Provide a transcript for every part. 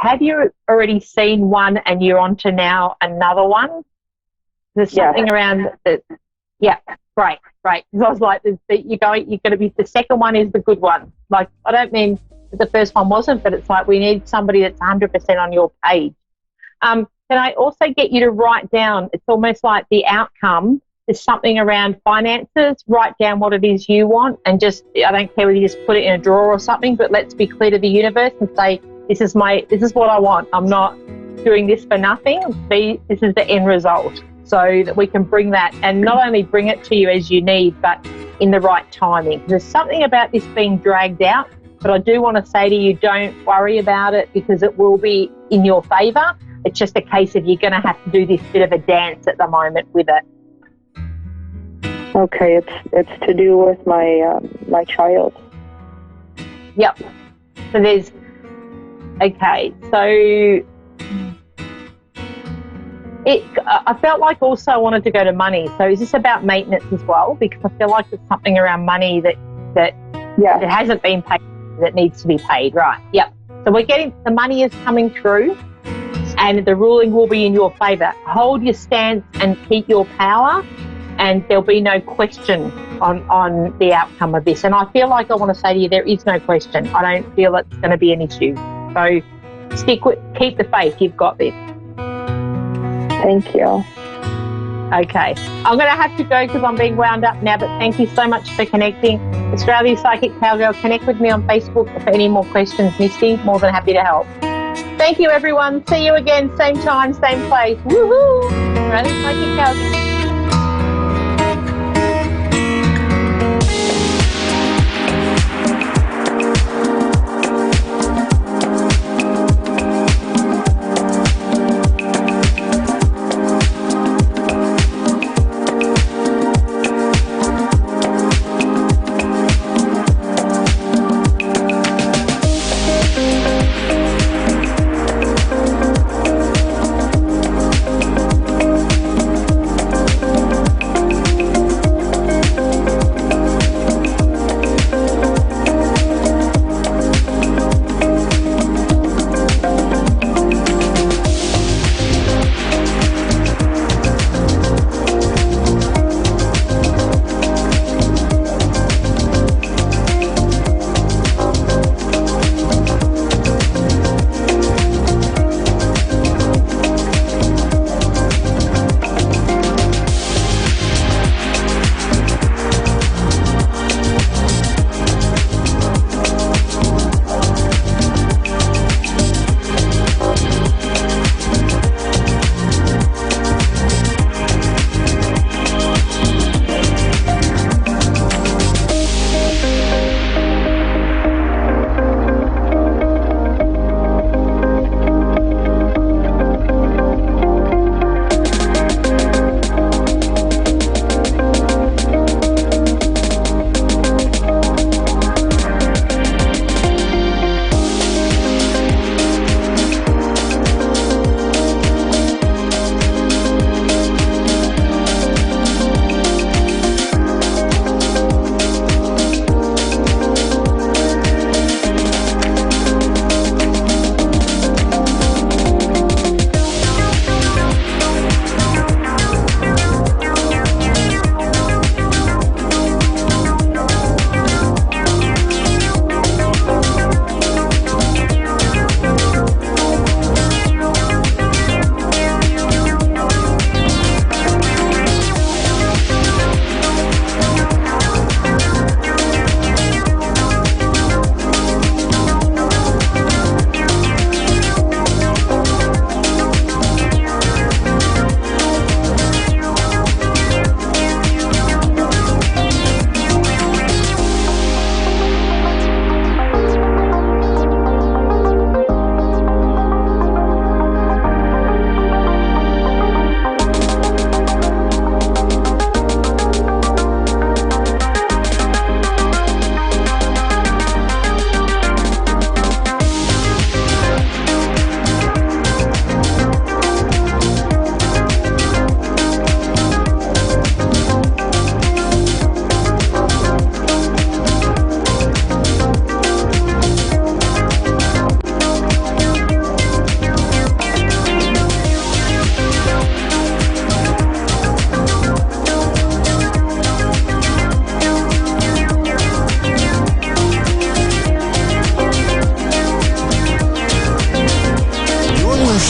have you already seen one and you're on to now another one? There's something around that. Yeah, great. Because I was like, you're going to be, the second one is the good one. Like, I don't mean that the first one wasn't, but it's like we need somebody that's 100% on your page. Can I also get you to write down, it's almost like the outcome is something around finances, write down what it is you want, and just, I don't care whether you just put it in a drawer or something, but let's be clear to the universe and say, this is what I want. I'm not doing this for nothing. This is the end result, so that we can bring that, and not only bring it to you as you need, but in the right timing. There's something about this being dragged out, but I do want to say to you, don't worry about it, because it will be in your favour. It's just a case of you're going to have to do this bit of a dance at the moment with it. Okay, it's to do with my child. Yep. So there's, okay, so I felt like also I wanted to go to money. So is this about maintenance as well? Because I feel like there's something around money that it hasn't been paid that needs to be paid, right? Yep. So we're getting, the money is coming through, and the ruling will be in your favour. Hold your stance and keep your power, and there'll be no question on the outcome of this. And I feel like I want to say to you, there is no question. I don't feel it's going to be an issue. So keep the faith. You've got this. Thank you. Okay. I'm going to have to go because I'm being wound up now, but thank you so much for connecting. Australia Psychic Cowgirl, connect with me on Facebook for any more questions, Misty. More than happy to help. Thank you, everyone. See you again, same time, same place. Woohoo! Australia Psychic Cowgirl.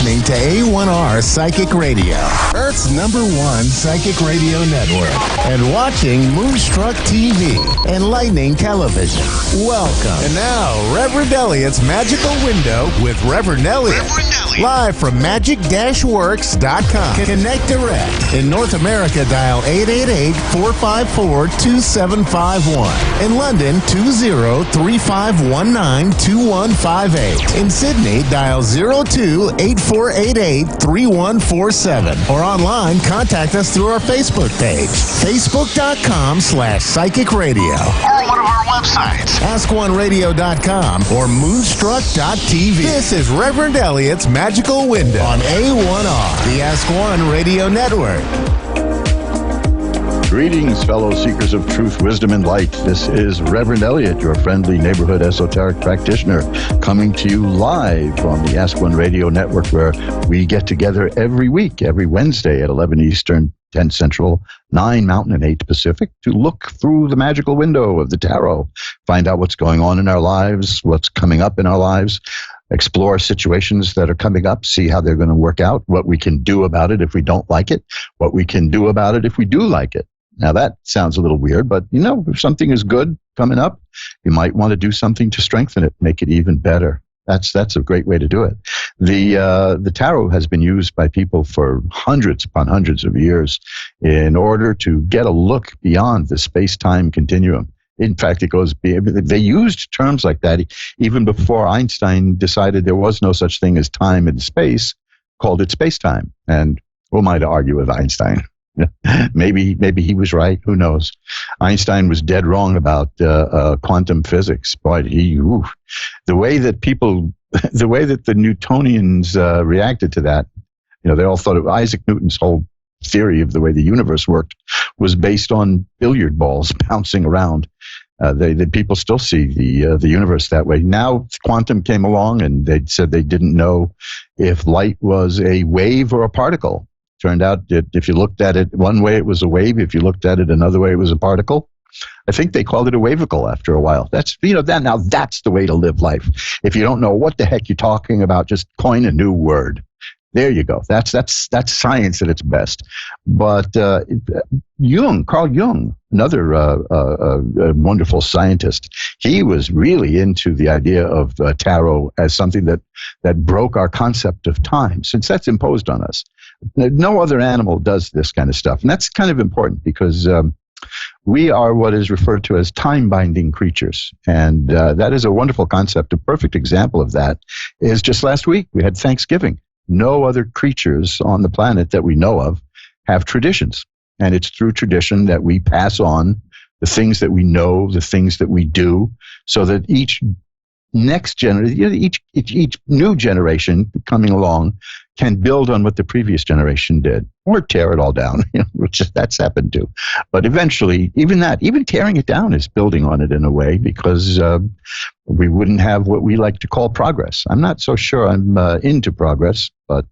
listening to A1R Psychic Radio, Earth's #1 psychic radio network, and watching Moonstruck TV and Lightning Television. Welcome. And now, Reverend Elliot's Magical Window with Reverend Elliot. Live from magic-works.com. Connect direct. In North America, dial 888-454-2751. In London, 20-3519-2158. In Sydney, dial 02-8488-3147. Or online, contact us through our Facebook page, facebook.com/psychic radio. Or one of our websites, askoneradio.com or moonstruck.tv. This is Reverend Elliot's Magical Window on A1R, the Ask One Radio Network. Greetings, fellow seekers of truth, wisdom, and light. This is Reverend Elliot, your friendly neighborhood esoteric practitioner, coming to you live on the Ask One Radio Network, where we get together every week, every Wednesday at 11 Eastern, 10 Central, 9 Mountain, and 8 Pacific, to look through the magical window of the tarot, find out what's going on in our lives, what's coming up in our lives, explore situations that are coming up, see how they're going to work out, what we can do about it if we don't like it, what we can do about it if we do like it. Now, that sounds a little weird, but, if something is good coming up, you might want to do something to strengthen it, make it even better. That's a great way to do it. The tarot has been used by people for hundreds upon hundreds of years in order to get a look beyond the space-time continuum. In fact, they used terms like that even before Einstein decided there was no such thing as time and space, called it space-time. And who am I to argue with Einstein? Maybe he was right. Who knows? Einstein was dead wrong about quantum physics. Boy, the way that the Newtonians reacted to that, they all thought Isaac Newton's whole theory of the way the universe worked was based on billiard balls bouncing around. The people still see the universe that way. Now quantum came along, and they said they didn't know if light was a wave or a particle. Turned out that if you looked at it one way, it was a wave. If you looked at it another way, it was a particle. I think they called it a wavicle after a while. That's now that's the way to live life. If you don't know what the heck you're talking about, just coin a new word. There you go. That's science at its best. But Carl Jung, another wonderful scientist, he was really into the idea of tarot as something that broke our concept of time, since that's imposed on us. No other animal does this kind of stuff. And that's kind of important because we are what is referred to as time-binding creatures. And that is a wonderful concept. A perfect example of that is just last week, we had Thanksgiving. No other creatures on the planet that we know of have traditions. And it's through tradition that we pass on the things that we know, the things that we do, so that each next generation, each new generation coming along can build on what the previous generation did, or tear it all down, which that's happened to. But eventually, even tearing it down is building on it in a way, because we wouldn't have what we like to call progress. I'm not so sure I'm into progress, but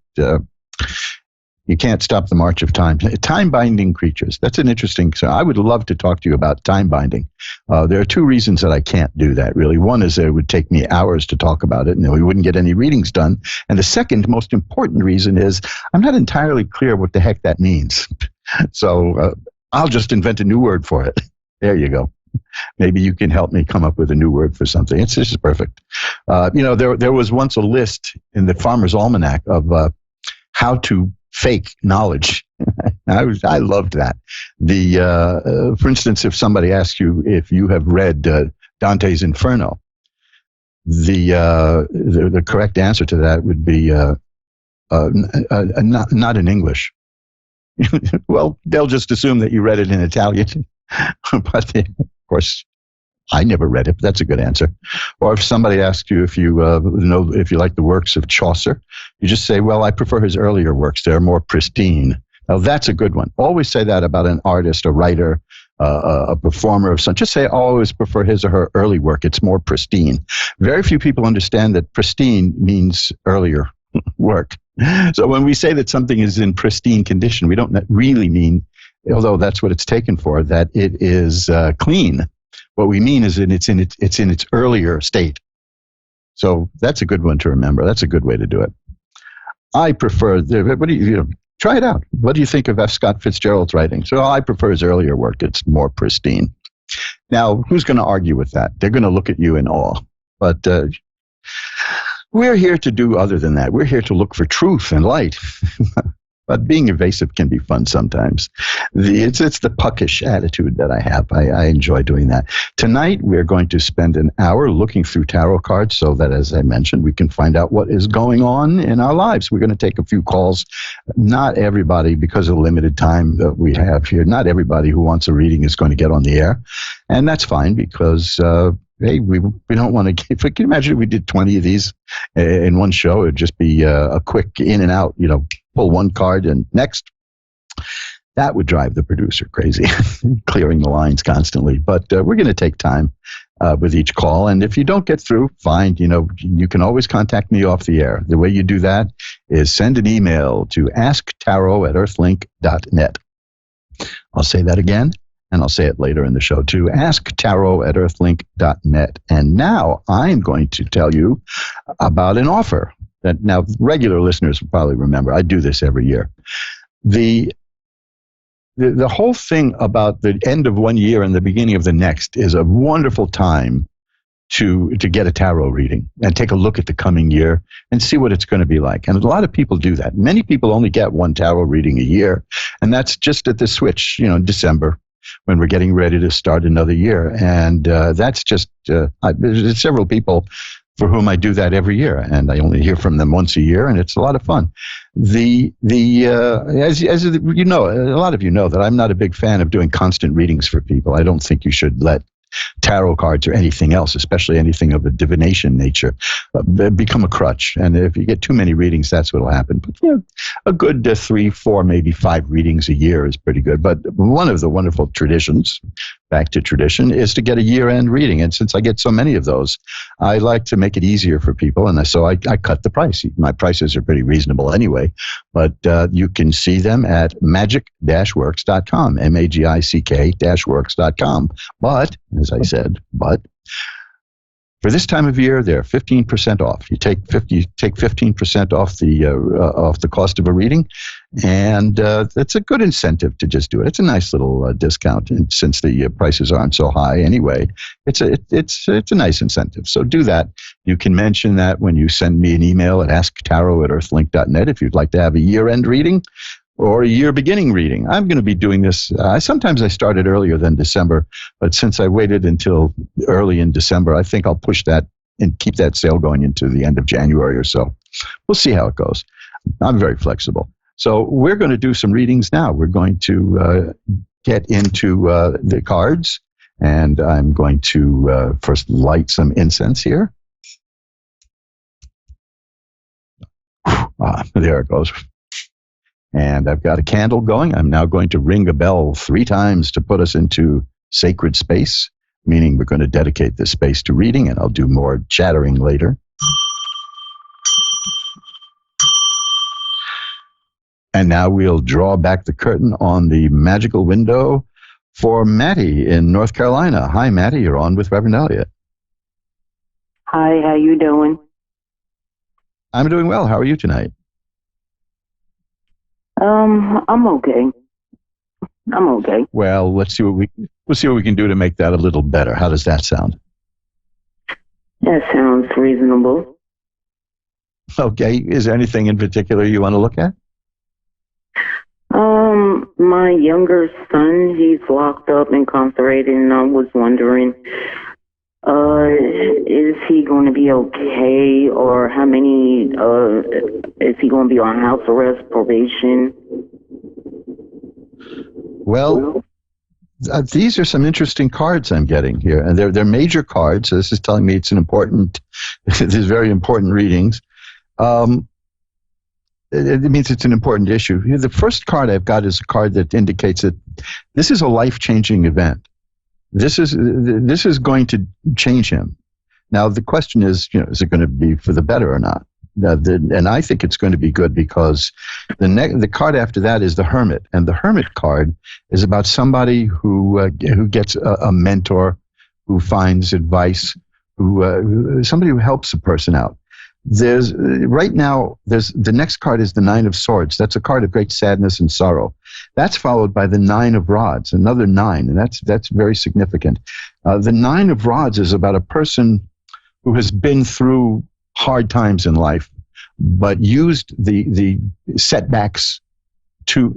you can't stop the march of time. Time-binding creatures. That's an interesting. So I would love to talk to you about time-binding. There are two reasons that I can't do that, really. One is that it would take me hours to talk about it, and we wouldn't get any readings done. And the second most important reason is I'm not entirely clear what the heck that means. So I'll just invent a new word for it. There you go. Maybe you can help me come up with a new word for something. This is perfect. There was once a list in the Farmer's Almanac of how to fake knowledge. I loved that. For instance, if somebody asks you if you have read Dante's Inferno, the correct answer to that would be not in English. Well, they'll just assume that you read it in Italian. But of course, I never read it, but that's a good answer. Or if somebody asks you if you if you like the works of Chaucer, you just say, well, I prefer his earlier works. They're more pristine. Now, that's a good one. Always say that about an artist, a writer, a performer of some. Just say, I always prefer his or her early work. It's more pristine. Very few people understand that pristine means earlier work. So when we say that something is in pristine condition, we don't really mean, although that's what it's taken for, that it is clean. What we mean is that it's in its earlier state. So that's a good one to remember. That's a good way to do it. I prefer, what do you know, try it out. What do you think of F. Scott Fitzgerald's writing? So I prefer his earlier work. It's more pristine. Now, who's going to argue with that? They're going to look at you in awe. But we're here to do other than that. We're here to look for truth and light. But being evasive can be fun sometimes. It's the puckish attitude that I have. I enjoy doing that. Tonight, we're going to spend an hour looking through tarot cards so that, as I mentioned, we can find out what is going on in our lives. We're going to take a few calls. Not everybody, because of the limited time that we have here, not everybody who wants a reading is going to get on the air. And that's fine because... hey, we don't want to. If we can imagine if we did 20 of these in one show, it'd just be a quick in and out. Pull one card and next. That would drive the producer crazy, clearing the lines constantly. But we're going to take time with each call, and if you don't get through, fine. You can always contact me off the air. The way you do that is send an email to asktarot@earthlink.net. I'll say that again. And I'll say it later in the show too. asktarot@earthlink.net. And now I'm going to tell you about an offer that now regular listeners will probably remember. I do this every year. The whole thing about the end of one year and the beginning of the next is a wonderful time to get a tarot reading and take a look at the coming year and see what it's going to be like. And a lot of people do that. Many people only get one tarot reading a year, and that's just at the switch, in December, when we're getting ready to start another year. And that's just, there's several people for whom I do that every year, and I only hear from them once a year, and it's a lot of fun. As you know, a lot of you know that I'm not a big fan of doing constant readings for people. I don't think you should let tarot cards or anything else, especially anything of a divination nature, become a crutch. And if you get too many readings, that's what will happen. But a good 3, 4, maybe 5 readings a year is pretty good. But one of the wonderful traditions, back to tradition, is to get a year-end reading. And since I get so many of those, I like to make it easier for people. And so I cut the price. My prices are pretty reasonable anyway. But you can see them at magic-works.com, magick-works.com. But, as I said, for this time of year, they're 15% off. You take 15% off the cost of a reading, and it's a good incentive to just do it. It's a nice little discount, and since the prices aren't so high anyway, it's a nice incentive. So do that. You can mention that when you send me an email at asktarot@earthlink.net if you'd like to have a year-end reading or a year beginning reading. I'm going to be doing this. Sometimes I started earlier than December, but since I waited until early in December, I think I'll push that and keep that sale going into the end of January or so. We'll see how it goes. I'm very flexible. So we're going to do some readings now. We're going to get into the cards, and I'm going to first light some incense here. There it goes. And I've got a candle going. I'm now going to ring a bell 3 times to put us into sacred space, meaning we're going to dedicate this space to reading, and I'll do more chattering later. And now we'll draw back the curtain on the magical window for Mattie in North Carolina. Hi, Mattie. You're on with Reverend Elliot. Hi, how you doing? I'm doing well. How are you tonight? I'm okay. Well, we'll see what we can do to make that a little better. How does that sound? That sounds reasonable. Okay. Is there anything in particular you want to look at? My younger son, he's locked up, incarcerated, and I was wondering, is he going to be okay, or how many, is he going to be on house arrest, probation? Well, these are some interesting cards I'm getting here, and they're major cards. So this is telling me it's an important, there's very important readings. It means it's an important issue. The first card I've got is a card that indicates that this is a life-changing event. This is going to change him. Now, the question is, is it going to be for the better or not? And I think it's going to be good because the card after that is the Hermit. And the Hermit card is about somebody who gets a mentor, who finds advice, somebody who helps a person out. there's right now, there's the next card is the Nine of Swords. That's a card of great sadness and sorrow. That's followed by the Nine of Rods, another nine, and that's very significant. The Nine of Rods is about a person who has been through hard times in life, but used the setbacks to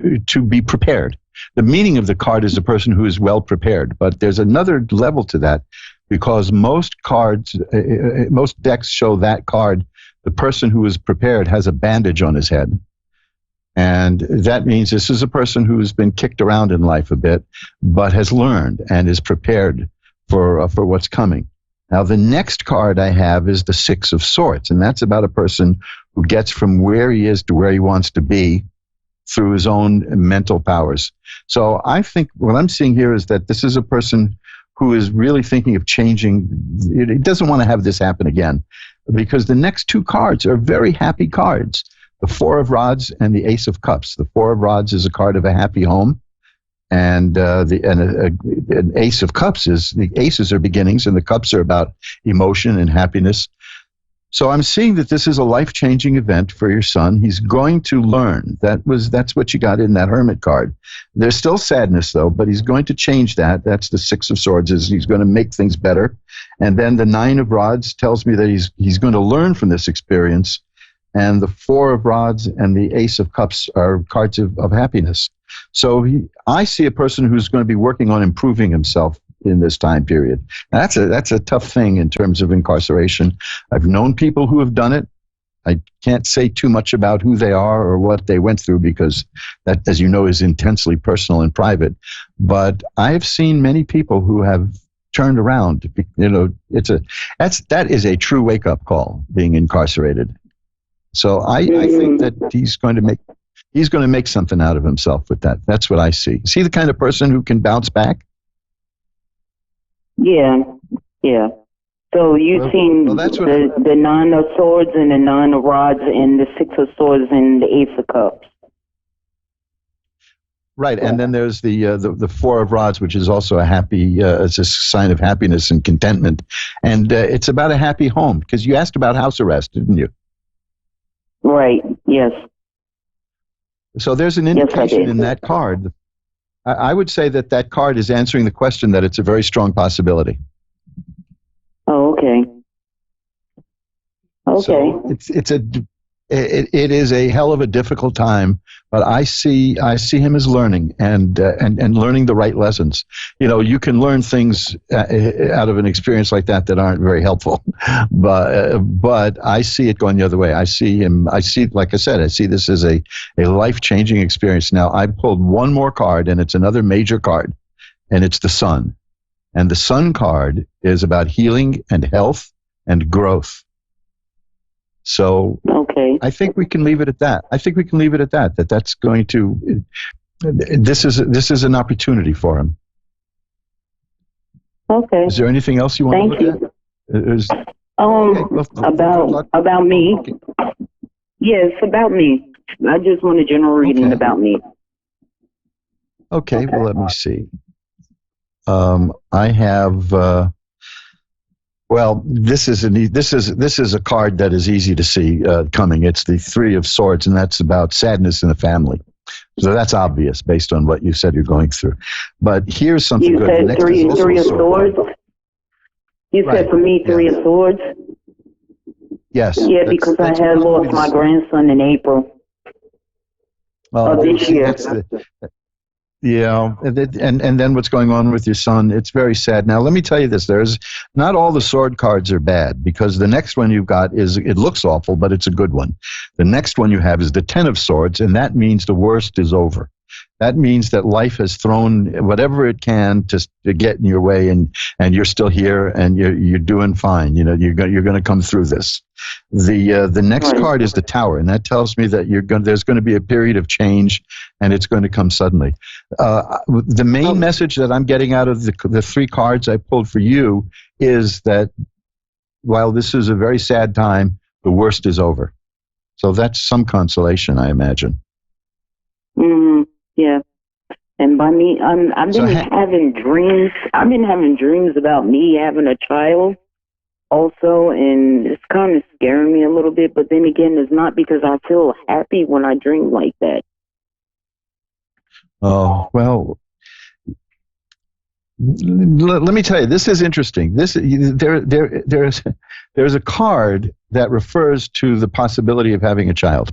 be prepared. The meaning of the card is a person who is well prepared, but there's another level to that, because most cards, most decks show that card, the person who is prepared has a bandage on his head. And that means this is a person who has been kicked around in life a bit, but has learned and is prepared for what's coming. Now, the next card I have is the Six of Swords, and that's about a person who gets from where he is to where he wants to be through his own mental powers. So I think what I'm seeing here is that this is a person who is really thinking of changing. He doesn't want to have this happen again, because the next two cards are very happy cards. The Four of Rods and the Ace of Cups. The Four of Rods is a card of a happy home, and an Ace of Cups is, the aces are beginnings, and the cups are about emotion and happiness. So I'm seeing that this is a life-changing event for your son. He's going to learn. That's what you got in that Hermit card. There's still sadness, though, but he's going to change that. That's the Six of Swords, is he's going to make things better. And then the Nine of Rods tells me that he's going to learn from this experience. And the Four of Rods and the Ace of Cups are cards of happiness. So I see a person who's going to be working on improving himself in this time period. That's a tough thing in terms of incarceration. I've known people who have done it. I can't say too much about who they are or what they went through, because that, as you know, is intensely personal and private. But I have seen many people who have turned around. You know, that is a true wake-up call, being incarcerated. So I think that he's going to make something out of himself with that. That's what I see. Is he the kind of person who can bounce back? Yeah. So you've seen the Nine of Swords and the Nine of Rods and the Six of Swords and the Ace of Cups. Right, and then there's the Four of Rods, which is also a happy, it's a sign of happiness and contentment, and it's about a happy home. Because you asked about house arrest, didn't you? Right. Yes. So there's an indication in that card. I would say that card is answering the question that it's a very strong possibility. Oh, okay. So it is a hell of a difficult time, but I see him as learning and learning the right lessons. You know, you can learn things out of an experience like that aren't very helpful, but I see it going the other way. Like I said, I see this as a life-changing experience. Now, I pulled one more card, and it's another major card, and it's the Sun. And the Sun card is about healing and health and growth. So okay. I think we can leave it at that. That's going to. This is an opportunity for him. Okay. Is there anything else you want to look at? About me. Yes, about me. I just want a general reading about me. Okay. Well, let me see. I have. Well, this is a card that is easy to see coming. It's the Three of Swords, and that's about sadness in the family. So that's obvious based on what you said you're going through. But here's something you good. Said next three of Swords. You said for me, Three of Swords. Yes. Yeah, because I had lost my grandson in April of this year. Yeah, and then what's going on with your son, it's very sad. Now, let me tell you this. There's not all the sword cards are bad, because the next one you've got it looks awful, but it's a good one. The next one you have is the Ten of Swords, and that means the worst is over. That means that life has thrown whatever it can to get in your way, and you're still here, and you're doing fine. You know, you're going to come through this. The next card is the Tower, and that tells me that there's going to be a period of change, and it's going to come suddenly. The main message that I'm getting out of the three cards I pulled for you is that while this is a very sad time, the worst is over. So that's some consolation, I imagine. Yeah. And by me, I've been having dreams. I've been having dreams about me having a child. also, and it's kind of scaring me a little bit. But then again, it's not because I feel happy when I dream like that. Oh, well, let me tell you, this is interesting. There's a card that refers to the possibility of having a child.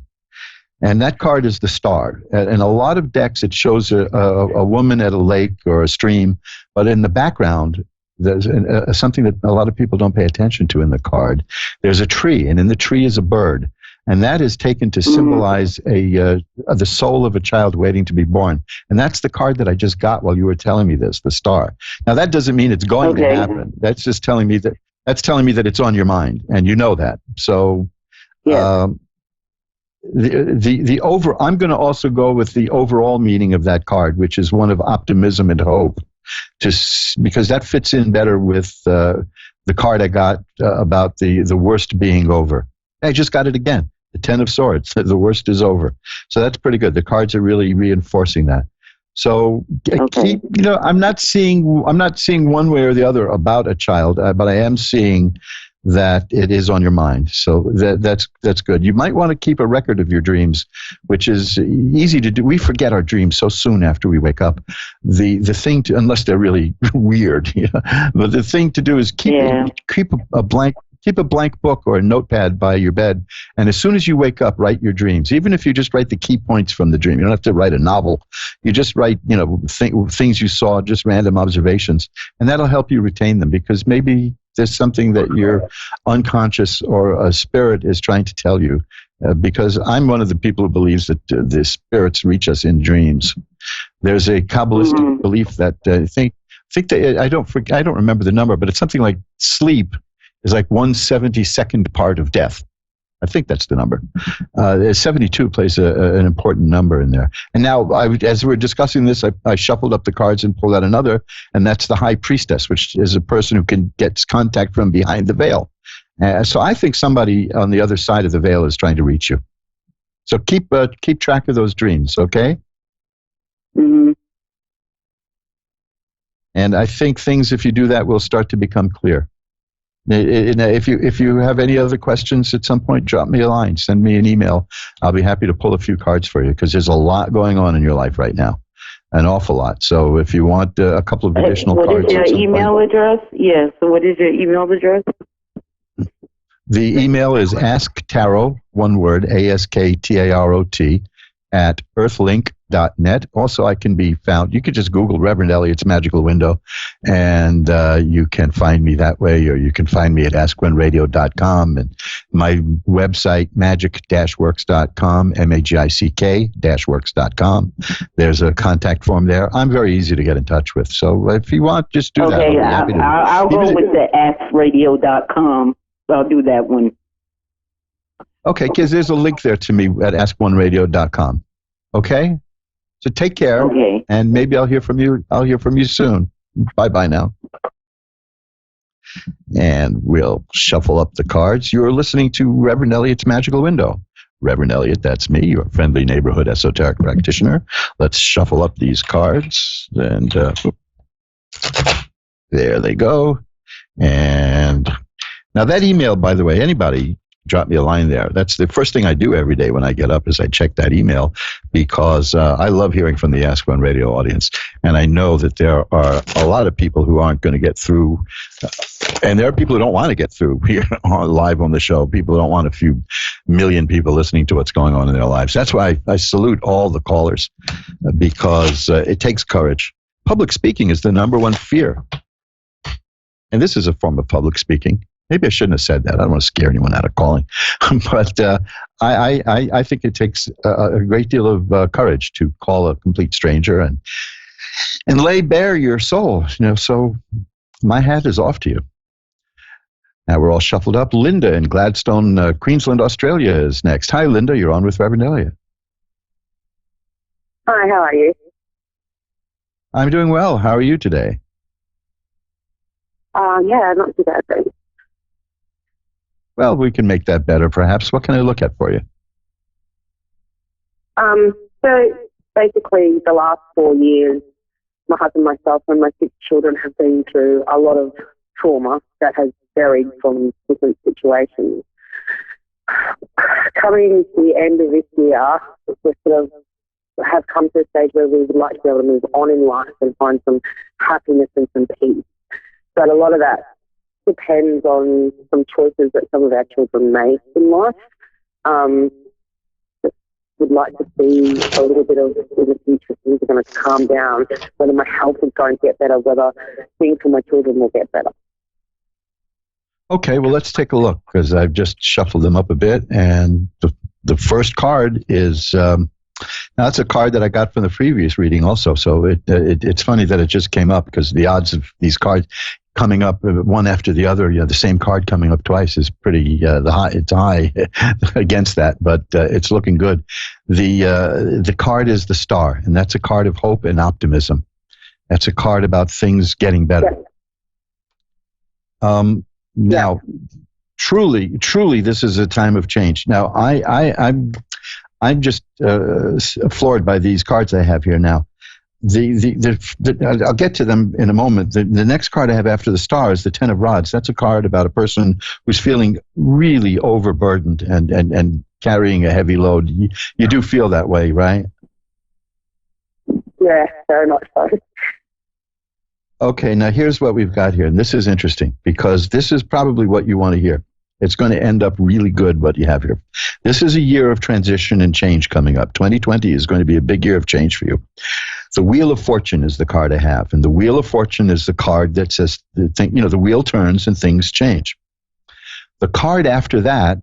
And that card is the star. In a lot of decks, it shows a woman at a lake or a stream, but in the background, there's something that a lot of people don't pay attention to in the card. There's a tree, and in the tree is a bird. And that is taken to symbolize the soul of a child waiting to be born. And that's the card that I just got while you were telling me this, the star. Now, that doesn't mean it's going to happen. That's just telling me that it's on your mind, and you know that. So, I'm going to also go with the overall meaning of that card, which is one of optimism and hope, because that fits in better with the card I got about the worst being over. I just got it again. The 10 of Swords. The worst is over. So that's pretty good. The cards are really reinforcing that. So I'm not seeing one way or the other about a child, but I am seeing that it is on your mind. So that's good. You might want to keep a record of your dreams, which is easy to do. We forget our dreams so soon after we wake up. The thing to, unless they're really weird, but the thing to do is keep a blank book or a notepad by your bed, and as soon as you wake up, write your dreams. Even if you just write the key points from the dream, you don't have to write a novel. You just write, things you saw, just random observations, and that'll help you retain them, because maybe there's something that your unconscious or a spirit is trying to tell you. Because I'm one of the people who believes that the spirits reach us in dreams. There's a Kabbalistic belief that I don't remember the number, but it's something like sleep is like 1/72nd part of death. I think that's the number. 72 plays an important number in there. And now, as we're discussing this, I shuffled up the cards and pulled out another, and that's the High Priestess, which is a person who gets contact from behind the veil. So I think somebody on the other side of the veil is trying to reach you. So keep track of those dreams, okay? Mm-hmm. And I think things, if you do that, will start to become clear. If you have any other questions at some point, drop me a line, send me an email. I'll be happy to pull a few cards for you, because there's a lot going on in your life right now, an awful lot. So if you want a couple of additional cards. What is your email address? Yes. So what is your email address? The email is asktarot, one word, ASKTAROT, at earthlink.net. Also, I can be found. You could just Google Reverend Elliot's Magical Window, and you can find me that way, or you can find me at AskOneRadio.com, and my website, magic-works.com, MAGICK-works.com. There's a contact form there. I'm very easy to get in touch with. So if you want, just do that. Okay, I'll go with the AskRadio.com. I'll do that one. Okay, because there's a link there to me at AskOneRadio.com. Okay? So take care. Okay. And maybe I'll hear from you. I'll hear from you soon. Bye-bye now. And we'll shuffle up the cards. You're listening to Reverend Elliot's Magical Window. Reverend Elliot, that's me, your friendly neighborhood esoteric practitioner. Let's shuffle up these cards. And there they go. And now that email, by the way, anybody drop me a line there. That's the first thing I do every day when I get up, is I check that email, because I love hearing from the Ask One Radio audience. And I know that there are a lot of people who aren't going to get through. And there are people who don't want to get through here live on the show. People who don't want a few million people listening to what's going on in their lives. That's why I salute all the callers, because it takes courage. Public speaking is the number one fear. And this is a form of public speaking. Maybe I shouldn't have said that. I don't want to scare anyone out of calling. But I think it takes a great deal of courage to call a complete stranger and lay bare your soul. So my hat is off to you. Now we're all shuffled up. Linda in Gladstone, Queensland, Australia is next. Hi, Linda. You're on with Reverend Elliot. Hi, how are you? I'm doing well. How are you today? Yeah, not too bad, thanks. Well, we can make that better, perhaps. What can I look at for you? So basically, the last 4 years, my husband, myself, and my 6 children have been through a lot of trauma that has varied from different situations. Coming to the end of this year, we sort of have come to a stage where we would like to be able to move on in life and find some happiness and some peace. But a lot of that depends on some choices that some of our children make in life. Would like to see a little bit of in the future things are going to calm down, whether my health is going to get better, whether things for my children will get better. Okay, well, let's take a look, because I've just shuffled them up a bit, and the first card is now it's a card that I got from the previous reading also, so it's funny that it just came up, because the odds of these cards coming up one after the other, the same card coming up twice is pretty it's high against that, but it's looking good. The card is the Star, and that's a card of hope and optimism. That's a card about things getting better. Yeah. Now, truly, this is a time of change. Now, I'm just floored by these cards I have here now. I'll get to them in a moment. The next card I have after the Star is the Ten of Rods. That's a card about a person who's feeling really overburdened and carrying a heavy load. You do feel that way, right? Yeah, very much so. Okay, now here's what we've got here, and this is interesting, because this is probably what you want to hear. It's going to end up really good, what you have here. This is a year of transition and change coming up. 2020 is going to be a big year of change for you. The Wheel of Fortune is the card I have, and the Wheel of Fortune is the card that says, the wheel turns and things change. The card after that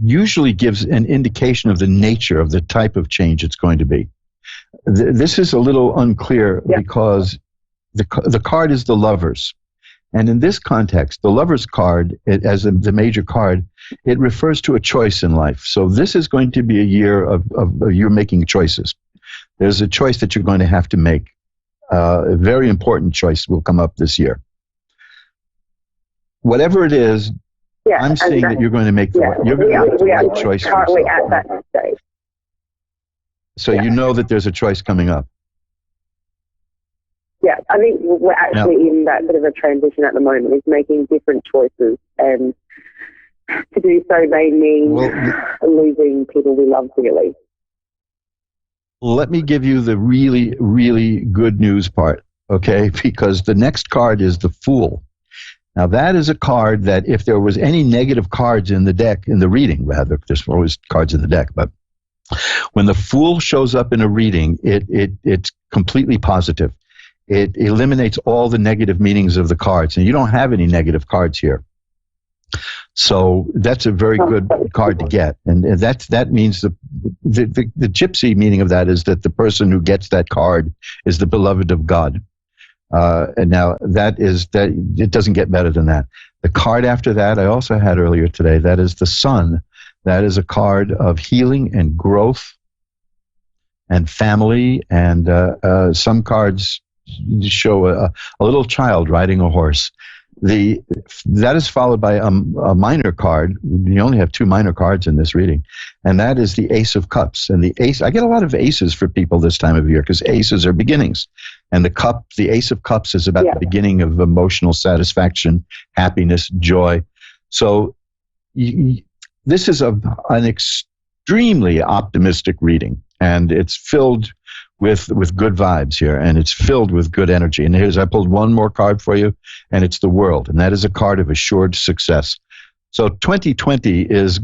usually gives an indication of the nature of the type of change it's going to be. This is a little unclear because the card is the Lovers. And in this context, the Lovers card, as the major card, it refers to a choice in life. So this is going to be a year of you're making choices. There's a choice that you're going to have to make. A very important choice will come up this year. Whatever it is, I'm saying that you're going to make the right choice for yourself. Currently at that stage. So you know that there's a choice coming up. Yeah, I think we're actually in that bit of a transition at the moment, is making different choices, and to do so may mean losing people we love dearly. Let me give you the really, really good news part, okay? Because the next card is the Fool. Now, that is a card that if there was any negative cards in the deck, in the reading, rather, there's always cards in the deck, but when the Fool shows up in a reading, it's completely positive. It eliminates all the negative meanings of the cards, and you don't have any negative cards here. So that's a very good card to get, and that means the gypsy meaning of that is that the person who gets that card is the beloved of God. And now that it doesn't get better than that. The card after that I also had earlier today, that is the Sun. That is a card of healing and growth and family, and some cards show a little child riding a horse. That is followed by a minor card. You only have two minor cards in this reading, and that is the Ace of Cups. And the Ace, I get a lot of aces for people this time of year because aces are beginnings, and the Ace of Cups is about the beginning of emotional satisfaction, happiness, joy. So this is an extremely optimistic reading, and it's filled with good vibes here, and it's filled with good energy. And I pulled one more card for you, and it's the World, and that is a card of assured success. So 2020 is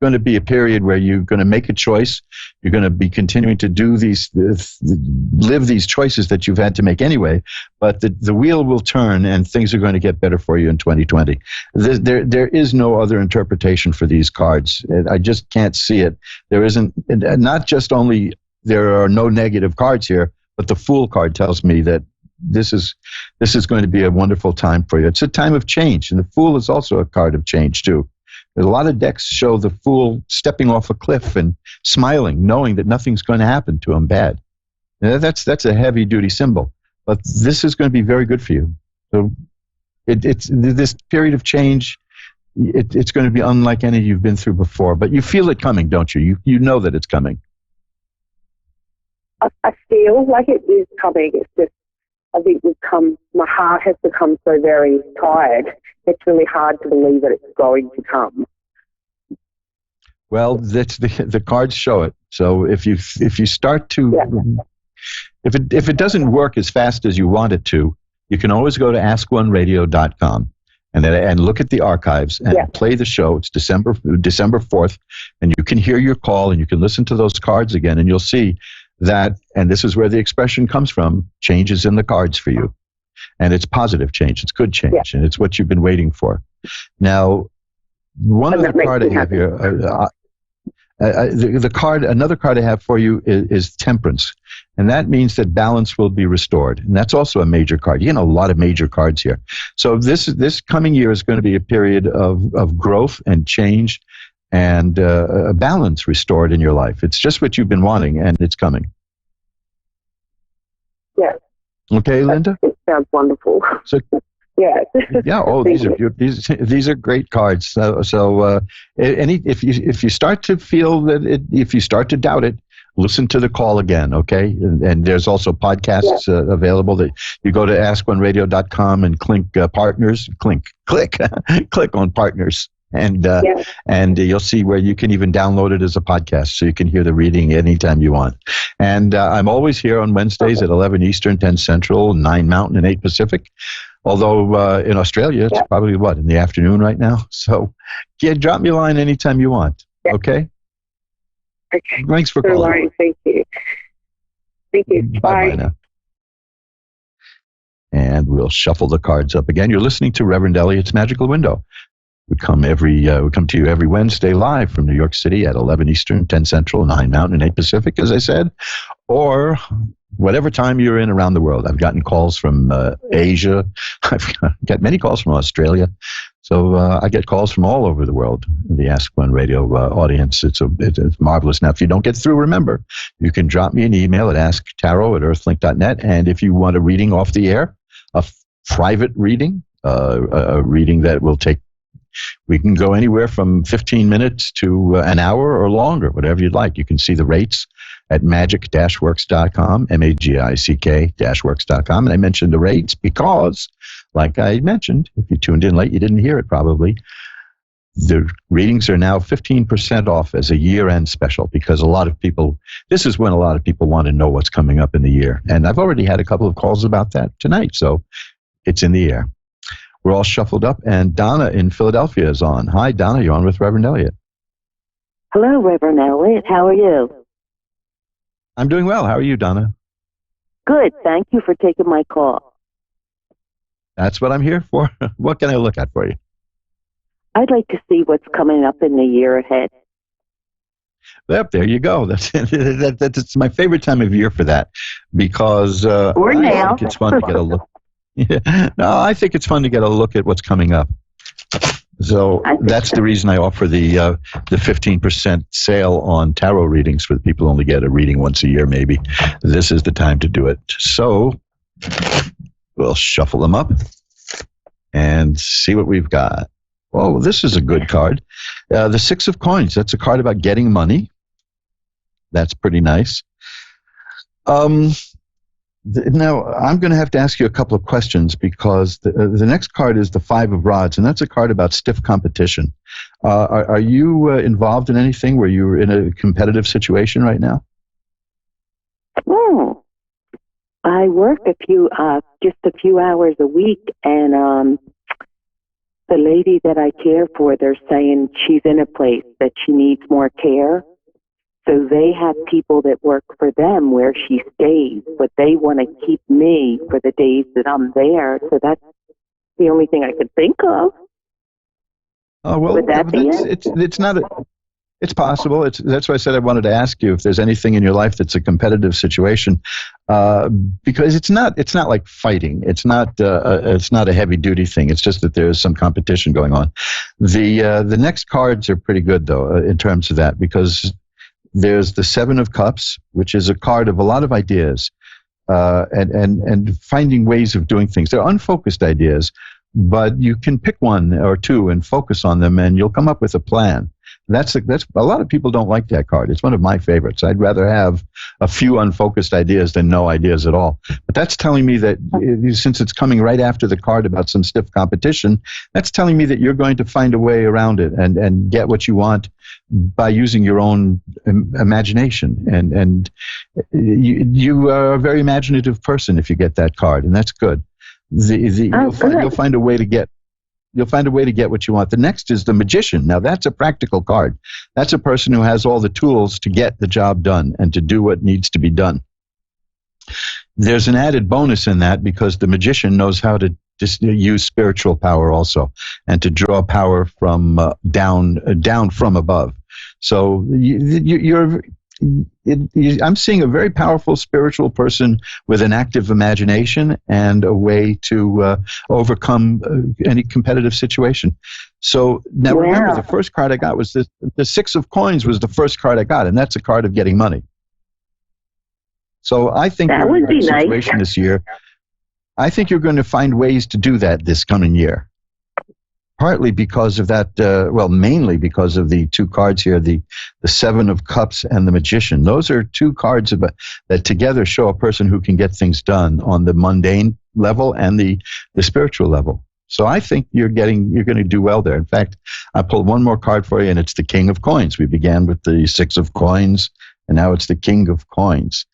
going to be a period where you're going to make a choice. You're going to be continuing to live these choices that you've had to make anyway, but the wheel will turn and things are going to get better for you in 2020. There is no other interpretation for these cards. I just can't see it. There isn't, not just only there are no negative cards here, but the Fool card tells me that this is going to be a wonderful time for you. It's a time of change, and the Fool is also a card of change too. There's a lot of decks show the Fool stepping off a cliff and smiling, knowing that nothing's going to happen to him bad. Now, that's a heavy-duty symbol, but this is going to be very good for you. So it's this period of change. It's going to be unlike any you've been through before, but you feel it coming, don't you? You know that it's coming. I feel like it is coming. It's just I think my heart has become so very tired. It's really hard to believe that it's going to come. Well, that's the cards show it. So if you start to, if it doesn't work as fast as you want it to, you can always go to askoneradio.com and look at the archives and play the show. It's December 4th, and you can hear your call and you can listen to those cards again, and you'll see that, and this is where the expression comes from, changes in the cards for you. And it's positive change, it's good change, and it's what you've been waiting for. Now, another card I have here, another card I have for you is Temperance. And that means that balance will be restored. And that's also a major card. You know, a lot of major cards here. So this coming year is going to be a period of growth and change and a balance restored in your life. It's just what you've been wanting, and it's coming. Yeah. Okay, Linda? It sounds wonderful. So, yeah. Yeah. Oh, these are great cards. So if you start to feel that if you start to doubt it, listen to the call again. Okay. And there's also podcasts available that you go to askoneradio.com and click partners. Click on partners. And you'll see where you can even download it as a podcast, so you can hear the reading anytime you want. And I'm always here on Wednesdays at 11 Eastern, 10 Central, 9 Mountain, and 8 Pacific. Although in Australia, it's probably in the afternoon right now. So drop me a line anytime you want. Okay? Okay. Thanks for calling. Lauren, thank you. Thank you. Bye now. And we'll shuffle the cards up again. You're listening to Reverend Elliot's Magical Window. We come to you every Wednesday live from New York City at 11 Eastern, 10 Central, 9 Mountain, and 8 Pacific, as I said, or whatever time you're in around the world. I've gotten calls from Asia. I've got many calls from Australia. So I get calls from all over the world, the Ask One Radio audience. It's marvelous. Now, if you don't get through, remember, you can drop me an email at asktarot@earthlink.net. And if you want a reading off the air, a private reading, a reading that will take, we can go anywhere from 15 minutes to an hour or longer, whatever you'd like. You can see the rates at magic-works.com, magic-works.com. And I mentioned the rates because, like I mentioned, if you tuned in late, you didn't hear it probably, the readings are now 15% off as a year-end special, because this is when a lot of people want to know what's coming up in the year. And I've already had a couple of calls about that tonight, so it's in the air. We're all shuffled up, and Donna in Philadelphia is on. Hi, Donna. You're on with Reverend Elliot. Hello, Reverend Elliot. How are you? I'm doing well. How are you, Donna? Good. Thank you for taking my call. That's what I'm here for. What can I look at for you? I'd like to see what's coming up in the year ahead. Yep, there you go. That's my favorite time of year for that, because I think it's fun to get a look. Yeah. No, I think it's fun to get a look at what's coming up. So that's the reason I offer the 15% sale on tarot readings for the people who only get a reading once a year, maybe. This is the time to do it. So we'll shuffle them up and see what we've got. Oh, this is a good card. The Six of Coins. That's a card about getting money. That's pretty nice. Now, I'm going to have to ask you a couple of questions, because the next card is the Five of Rods, and that's a card about stiff competition. Are you involved in anything where you're in a competitive situation right now? I work just a few hours a week, and the lady that I care for, they're saying she's in a place that she needs more care. So they have people that work for them where she stays, but they want to keep me for the days that I'm there. So that's the only thing I could think of. Oh, well, would that be it? It's not. It's possible. That's why I said I wanted to ask you if there's anything in your life that's a competitive situation, because it's not like fighting. It's not a heavy duty thing. It's just that there's some competition going on. The next cards are pretty good though in terms of that, because there's the Seven of Cups, which is a card of a lot of ideas, and finding ways of doing things. They're unfocused ideas, but you can pick one or two and focus on them, and you'll come up with a plan. That's a lot of people don't like that card. It's one of my favorites. I'd rather have a few unfocused ideas than no ideas at all. But that's telling me that since it's coming right after the card about some stiff competition, that's telling me that you're going to find a way around it and get what you want by using your own imagination. And you are a very imaginative person if you get that card, and that's good. You'll find a way to get. You'll find a way to get what you want. The next is the magician. Now, that's a practical card. That's a person who has all the tools to get the job done and to do what needs to be done. There's an added bonus in that because the magician knows how to just use spiritual power also and to draw power from down from above. So I'm seeing a very powerful spiritual person with an active imagination and a way to overcome any competitive situation. So now remember, the first card I got was the Six of Coins was the first card I got, and that's a card of getting money. So I think that would be situation nice. This year. I think you're going to find ways to do that this coming year. Partly because of that, mainly because of the two cards here, the Seven of Cups and the Magician. Those are two cards that together show a person who can get things done on the mundane level and the spiritual level. So I think you're going to do well there. In fact, I pulled one more card for you, and it's the King of Coins. We began with the Six of Coins, and now it's the King of Coins.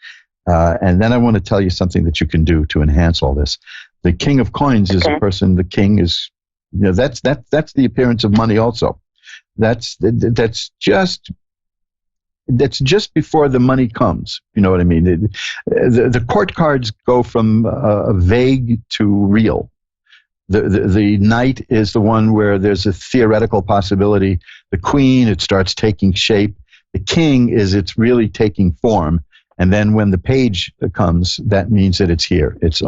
And then I want to tell you something that you can do to enhance all this. The King of Coins is a person. The king is. That's the appearance of money also. That's just before the money comes. You know what I mean? The court cards go from vague to real. The knight is the one where there's a theoretical possibility. The queen, it starts taking shape. The king it's really taking form. And then when the page comes, that means that it's here. It's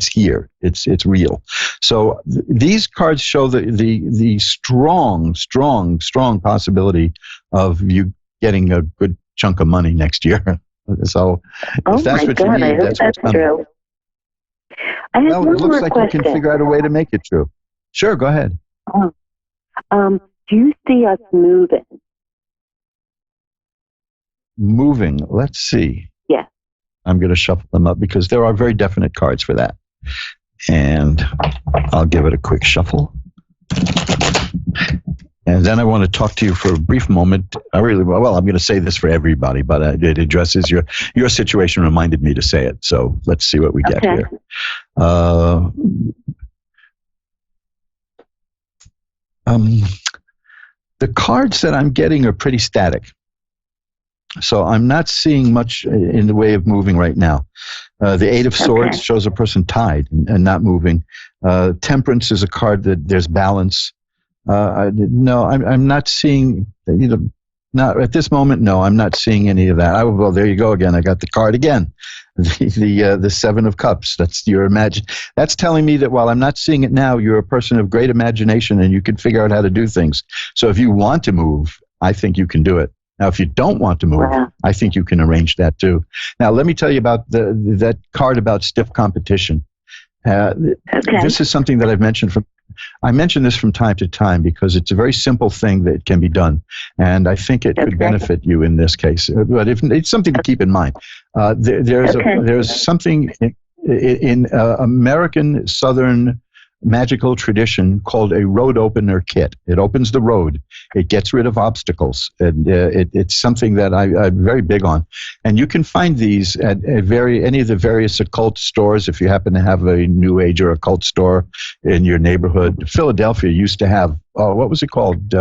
here. It's real. So these cards show the strong possibility of you getting a good chunk of money next year. So if that's what you need, that's what's coming. True. Well, it looks like you can figure out a way to make it true. Sure, go ahead. Do you see us moving? Moving. Let's see. Yeah. I'm going to shuffle them up because there are very definite cards for that. And I'll give it a quick shuffle. And then I want to talk to you for a brief moment. I'm going to say this for everybody, but it addresses your situation, reminded me to say it. So let's see what we get here. The cards that I'm getting are pretty static. So I'm not seeing much in the way of moving right now. The Eight of Swords shows a person tied and not moving. Temperance is a card that there's balance. No, I'm not seeing, not at this moment, no, I'm not seeing any of that. Well, there you go again. I got the card again. The Seven of Cups. That's your That's telling me that while I'm not seeing it now, you're a person of great imagination and you can figure out how to do things. So if you want to move, I think you can do it. Now, if you don't want to move, I think you can arrange that too. Now, let me tell you about that card about stiff competition. This is something that I mention this from time to time because it's a very simple thing that can be done, and I think it could benefit you in this case. But it's something to keep in mind. There's something in American Southern magical tradition called a road opener kit. It opens the road. It gets rid of obstacles. And it's something that I'm very big on. And you can find these at any of the various occult stores if you happen to have a New Age or occult store in your neighborhood. Philadelphia used to have, what was it called?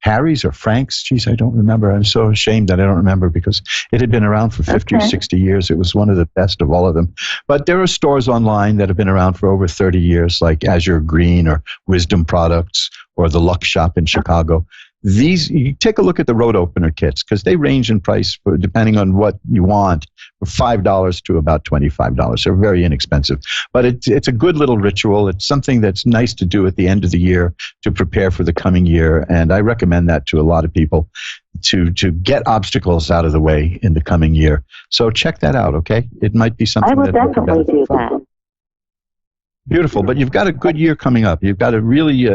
Harry's or Frank's? Geez, I don't remember. I'm so ashamed that I don't remember because it had been around for 50 or 60 years. It was one of the best of all of them. But there are stores online that have been around for over 30 years, like Azure Green or Wisdom Products or the Luck Shop in Chicago. You take a look at the road opener kits because they range in price depending on what you want, from $5 to about $25. They're very inexpensive, but it's a good little ritual. It's something that's nice to do at the end of the year to prepare for the coming year, and I recommend that to a lot of people to get obstacles out of the way in the coming year. So check that out, okay? It might be something I will definitely do that. Beautiful, but you've got a good year coming up. You've got a really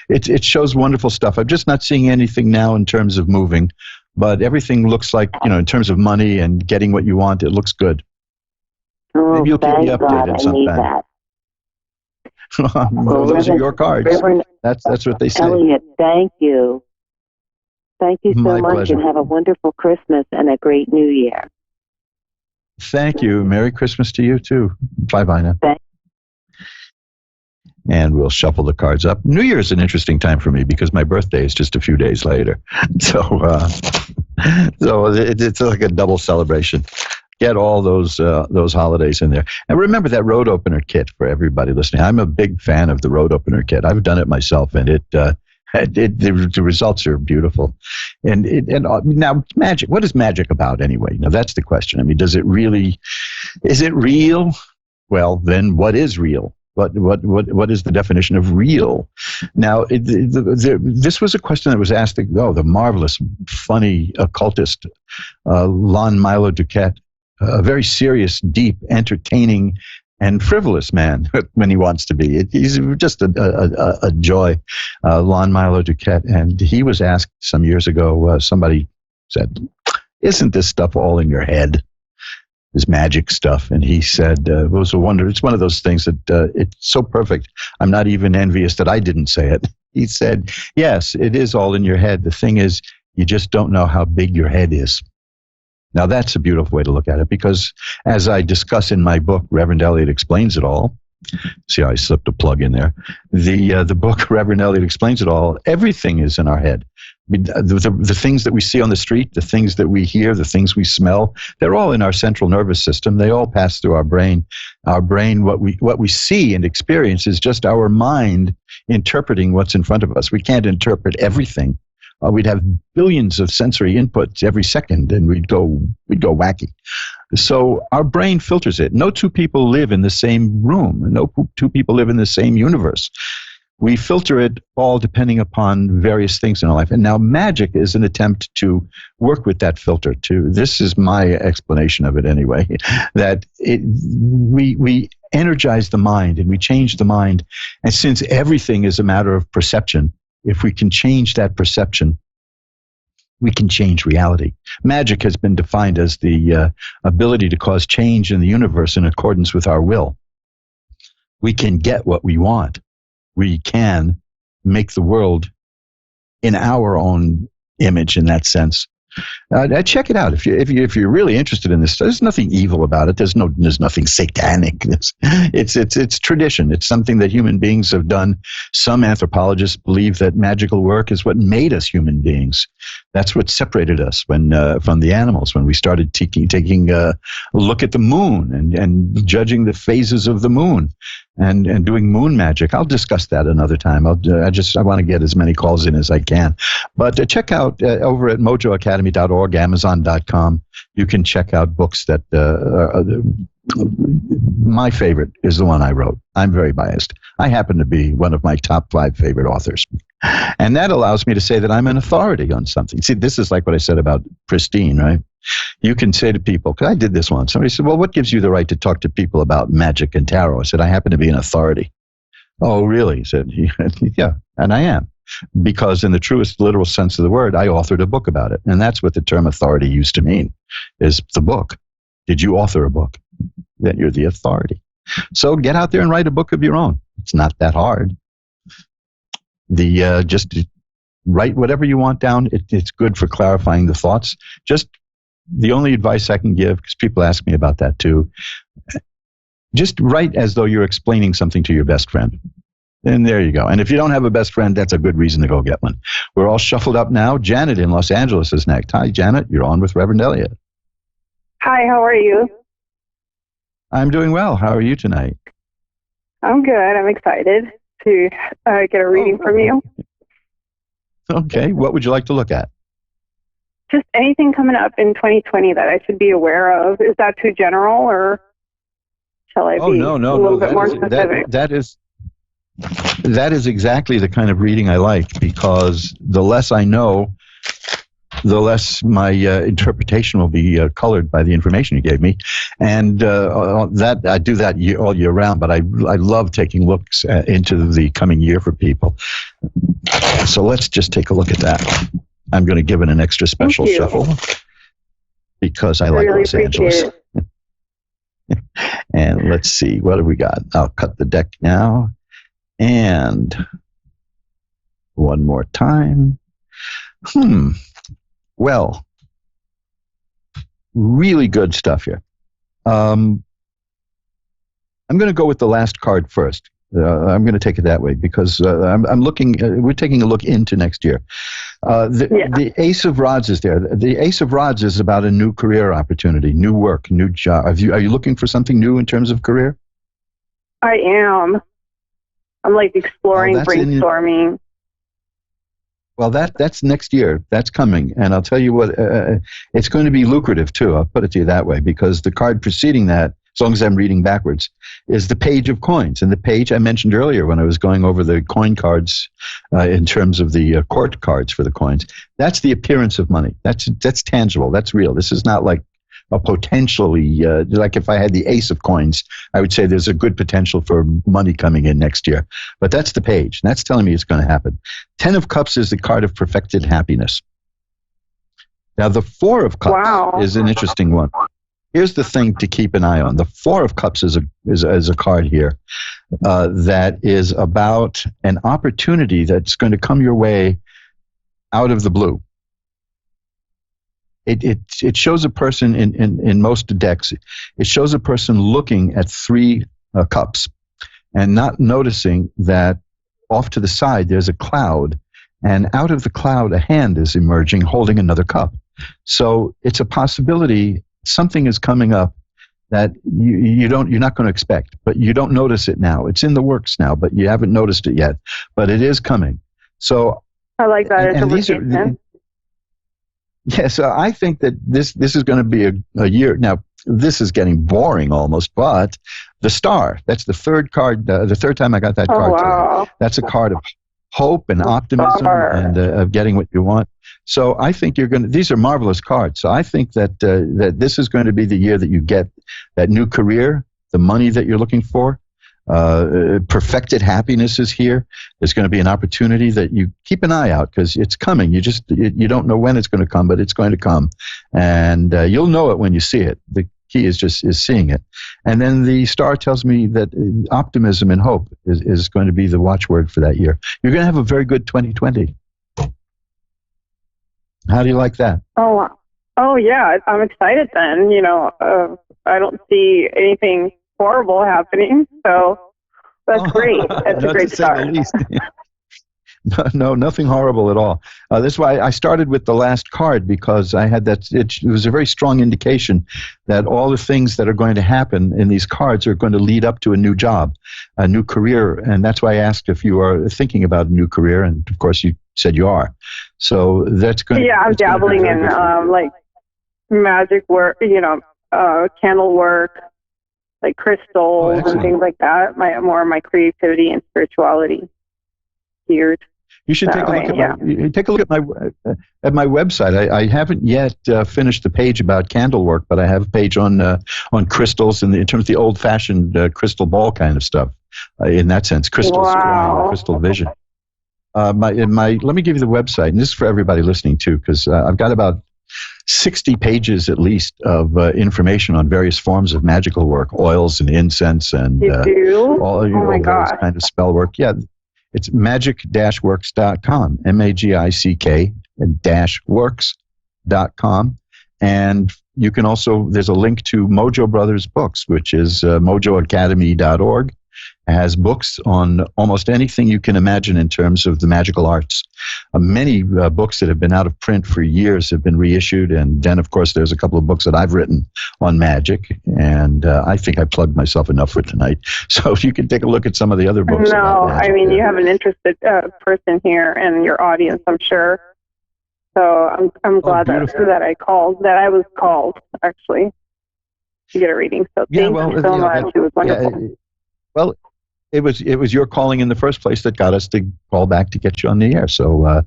It shows wonderful stuff. I'm just not seeing anything now in terms of moving, but everything looks like, in terms of money and getting what you want, it looks good. Oh, Maybe you'll keep me thank updated God, I sometime. need that. Well, those are your cards. Reverend That's what they say. Elliot, thank you. Thank you so My much, pleasure. and have a wonderful Christmas and a great New Year. Thank you. Merry Christmas to you, too. Bye-bye now. Thanks. And we'll shuffle the cards up. New Year is an interesting time for me because my birthday is just a few days later. So it's like a double celebration. Get all those holidays in there. And remember that road opener kit for everybody listening. I'm a big fan of the road opener kit. I've done it myself, and the results are beautiful. And now magic. What is magic about anyway? Now that's the question. I mean, is it real? Well, then what is real? What is the definition of real? Now, this was a question that was asked. The marvelous, funny occultist Lon Milo Duquette, a very serious, deep, entertaining, and frivolous man when he wants to be. He's just a joy, Lon Milo Duquette. And he was asked some years ago. Somebody said, "Isn't this stuff all in your head? This magic stuff?" And he said, it was a wonder. It's one of those things that it's so perfect. I'm not even envious that I didn't say it. He said, "Yes, it is all in your head. The thing is, you just don't know how big your head is." Now, that's a beautiful way to look at it, because as I discuss in my book, Reverend Elliot Explains It All, see how I slipped a plug in there, the book, Reverend Elliot Explains It All, everything is in our head. The things that we see on the street, the things that we hear, the things we smell, they're all in our central nervous system. They all pass through our brain. Our brain, what we see and experience is just our mind interpreting what's in front of us. We can't interpret everything. We'd have billions of sensory inputs every second, and we'd go wacky. So our brain filters it. No two people live in the same room. No two people live in the same universe. We filter it all depending upon various things in our life. And now magic is an attempt to work with that filter too. This is my explanation of it anyway, that we energize the mind and we change the mind. And since everything is a matter of perception, if we can change that perception, we can change reality. Magic has been defined as the ability to cause change in the universe in accordance with our will. We can get what we want. We can make the world in our own image in that sense. Check it out if you're really interested in this. There's nothing evil about it. There's nothing satanic. It's tradition. It's something that human beings have done. Some anthropologists believe that magical work is what made us human beings. That's what separated us from the animals, when we started taking a look at the moon and judging the phases of the moon and doing moon magic. I'll discuss that another time. I want to get as many calls in as I can. But check out over at mojoacademy.org, Amazon.com. You can check out books that my favorite is the one I wrote. I'm very biased. I happen to be one of my top 5 favorite authors. And that allows me to say that I'm an authority on something. See, this is like what I said about Pristine, right? You can say to people, because I did this once. Somebody said, "Well, what gives you the right to talk to people about magic and tarot?" I said, "I happen to be an authority." "Oh, really?" He said, "Yeah, and I am. Because in the truest literal sense of the word, I authored a book about it." And that's what the term authority used to mean, is the book. Did you author a book? Then you're the authority. So get out there and write a book of your own. It's not that hard. Just write whatever you want down. It's good for clarifying the thoughts. Just the only advice I can give, because people ask me about that too, just write as though you're explaining something to your best friend. And there you go. And if you don't have a best friend, that's a good reason to go get one. We're all shuffled up now. Janet in Los Angeles is next. Hi, Janet. You're on with Reverend Elliot. Hi, how are you? I'm doing well. How are you tonight? I'm good. I'm excited to get a reading from you. Okay. What would you like to look at? Just anything coming up in 2020 that I should be aware of. Is that too general, or shall I be a little bit more specific? That is exactly the kind of reading I like, because the less I know, the less my interpretation will be colored by the information you gave me. And that I do that all year round, but I love taking looks into the coming year for people. So let's just take a look at that. I'm going to give it an extra special shuffle because I like Los Angeles. And let's see, what have we got? I'll cut the deck now. And one more time. Well, really good stuff here. I'm going to go with the last card first. I'm going to take it that way because I'm looking. We're taking a look into next year. The Ace of Rods is there. The Ace of Rods is about a new career opportunity, new work, new job. Are you looking for something new in terms of career? I am. I'm like exploring, brainstorming. Well, that's next year. That's coming. And I'll tell you what, it's going to be lucrative, too. I'll put it to you that way, because the card preceding that, as long as I'm reading backwards, is the Page of Coins. And the page I mentioned earlier when I was going over the coin cards in terms of the court cards for the coins, that's the appearance of money. That's tangible. That's real. This is not like a potentially, like if I had the Ace of Coins, I would say there's a good potential for money coming in next year. But that's the page. That's telling me it's going to happen. 10 of Cups is the card of perfected happiness. Now, the 4 of Cups is an interesting one. Here's the thing to keep an eye on. The 4 of Cups is a card here that is about an opportunity that's going to come your way out of the blue. It shows a person in most decks. It shows a person looking at 3 cups and not noticing that off to the side there's a cloud, and out of the cloud a hand is emerging holding another cup. So it's a possibility something is coming up that you're not going to expect, but you don't notice it now. It's in the works now, but you haven't noticed it yet. But it is coming. So I like that interpretation. Yes, I think that this is going to be a year. Now, this is getting boring almost, but the Star, that's the third card, the third time I got that card. Today. That's a card of hope and optimism and of getting what you want. So I think these are marvelous cards. So I think that this is going to be the year that you get that new career, the money that you're looking for. Perfected happiness is here. There's going to be an opportunity that you keep an eye out because it's coming. You don't know when it's going to come, but it's going to come, and you'll know it when you see it. The key is seeing it. And then the Star tells me that optimism and hope is going to be the watchword for that year. You're going to have a very good 2020. How do you like that? Oh yeah, I'm excited. Then I don't see anything horrible happening, so that's great. That's a great start. No, nothing horrible at all. That's why I started with the last card, because I had that. It was a very strong indication that all the things that are going to happen in these cards are going to lead up to a new job, a new career, and that's why I asked if you are thinking about a new career, and of course you said you are. So that's going. Yeah, I'm dabbling in like magic work, candle work, like crystals and things like that. My creativity and spirituality geared. You should take a look at my website. I haven't yet finished the page about candle work, but I have a page on crystals in terms of the old-fashioned crystal ball kind of stuff. In that sense, crystals, crystal vision. Let me give you the website, and this is for everybody listening too, because I've got about 60 pages at least of information on various forms of magical work, oils and incense and all those kind of spell work. Yeah, it's magic-works.com, magic-works.com. And you can also, there's a link to Mojo Brothers Books, which is mojoacademy.org. Has books on almost anything you can imagine in terms of the magical arts. Many books that have been out of print for years have been reissued, and then, of course, there's a couple of books that I've written on magic, and I think I plugged myself enough for tonight. So if you can take a look at some of the other books. No, I mean, you have an interested person here in your audience, I'm sure. So I'm glad that I was called, actually, to get a reading. So thank you so much. It was wonderful. it was your calling in the first place that got us to call back to get you on the air. So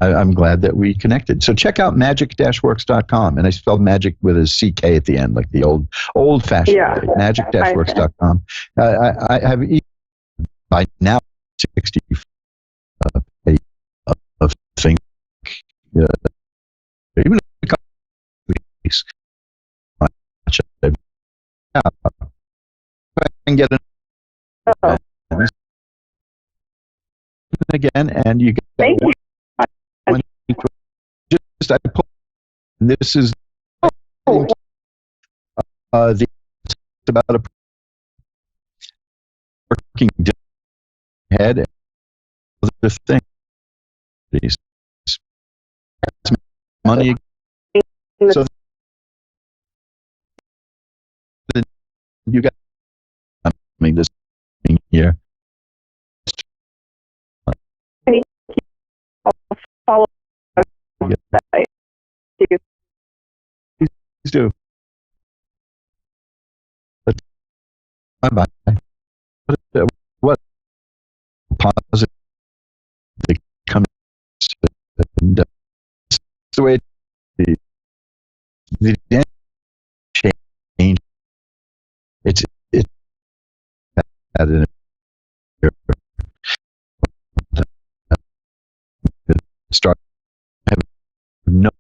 I'm glad that we connected. So check out magic-works.com, and I spelled magic with a CK at the end, like the old-fashioned way. Magic-works.com. I have by now 60 of things, even a couple of weeks. I can get it again, and you get one. Just I pull. This is the about a working head and other thing. These money. So you got. I mean, this thing here. Follow. Please do. Bye bye. What positive they come. And, it's the way the change. It's at an start having no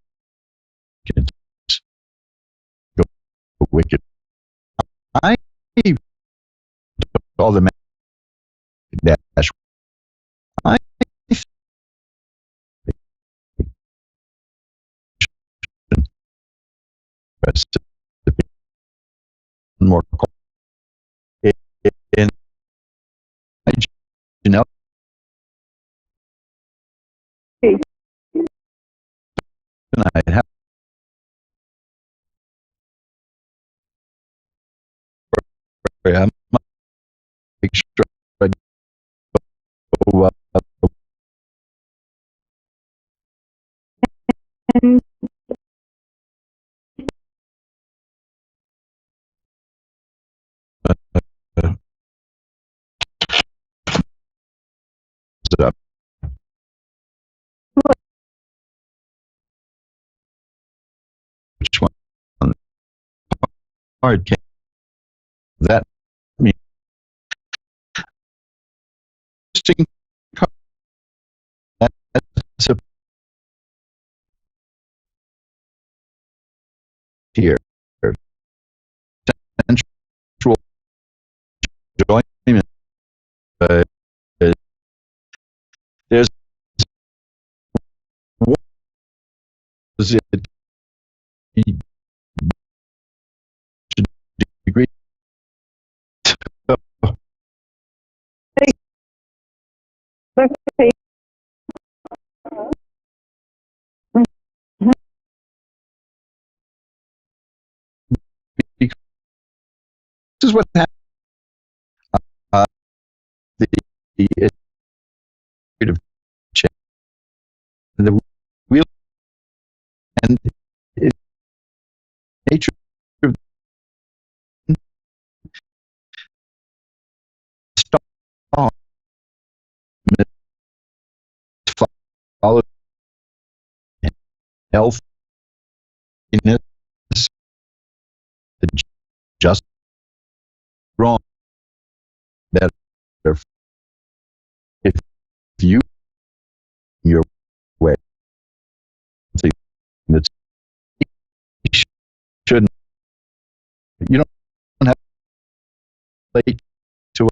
go wicked. I all the dash. I more in you know I have I'm make sure I go up. Which one? Hard can that mean interesting that's a here central joint uh, there's what is it degree this is what happened uh, the of change the wheel and it, nature of star follow health just wrong better if you your way that's shouldn't you don't have to play to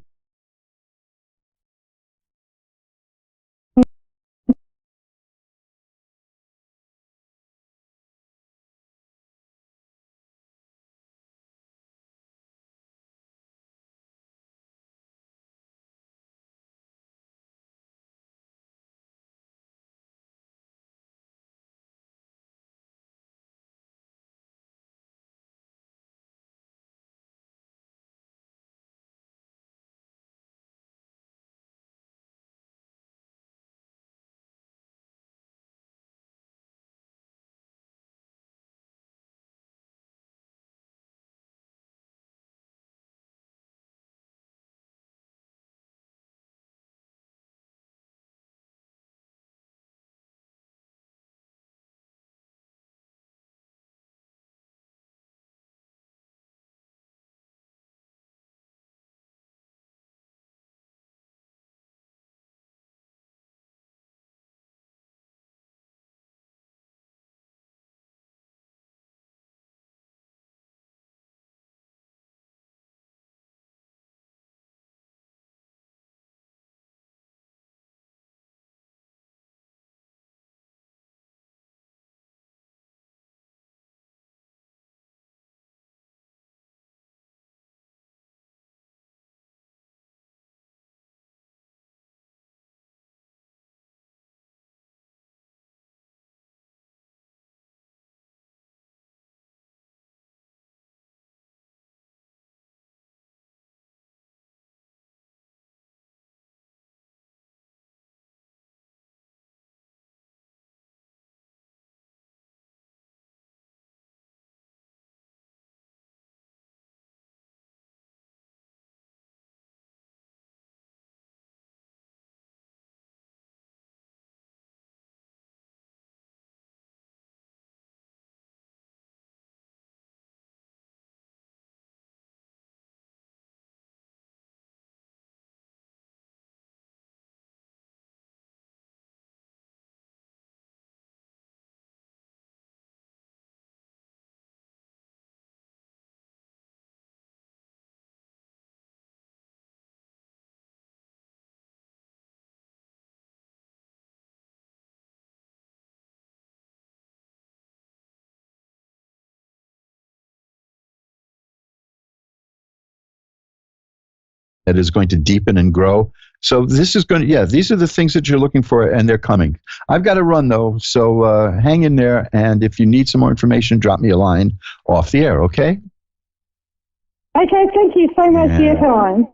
that is going to deepen and grow. So this is going to, these are the things that you're looking for, and they're coming. I've got to run, though, so hang in there. And if you need some more information, drop me a line off the air, okay? Okay, thank you so much for your time.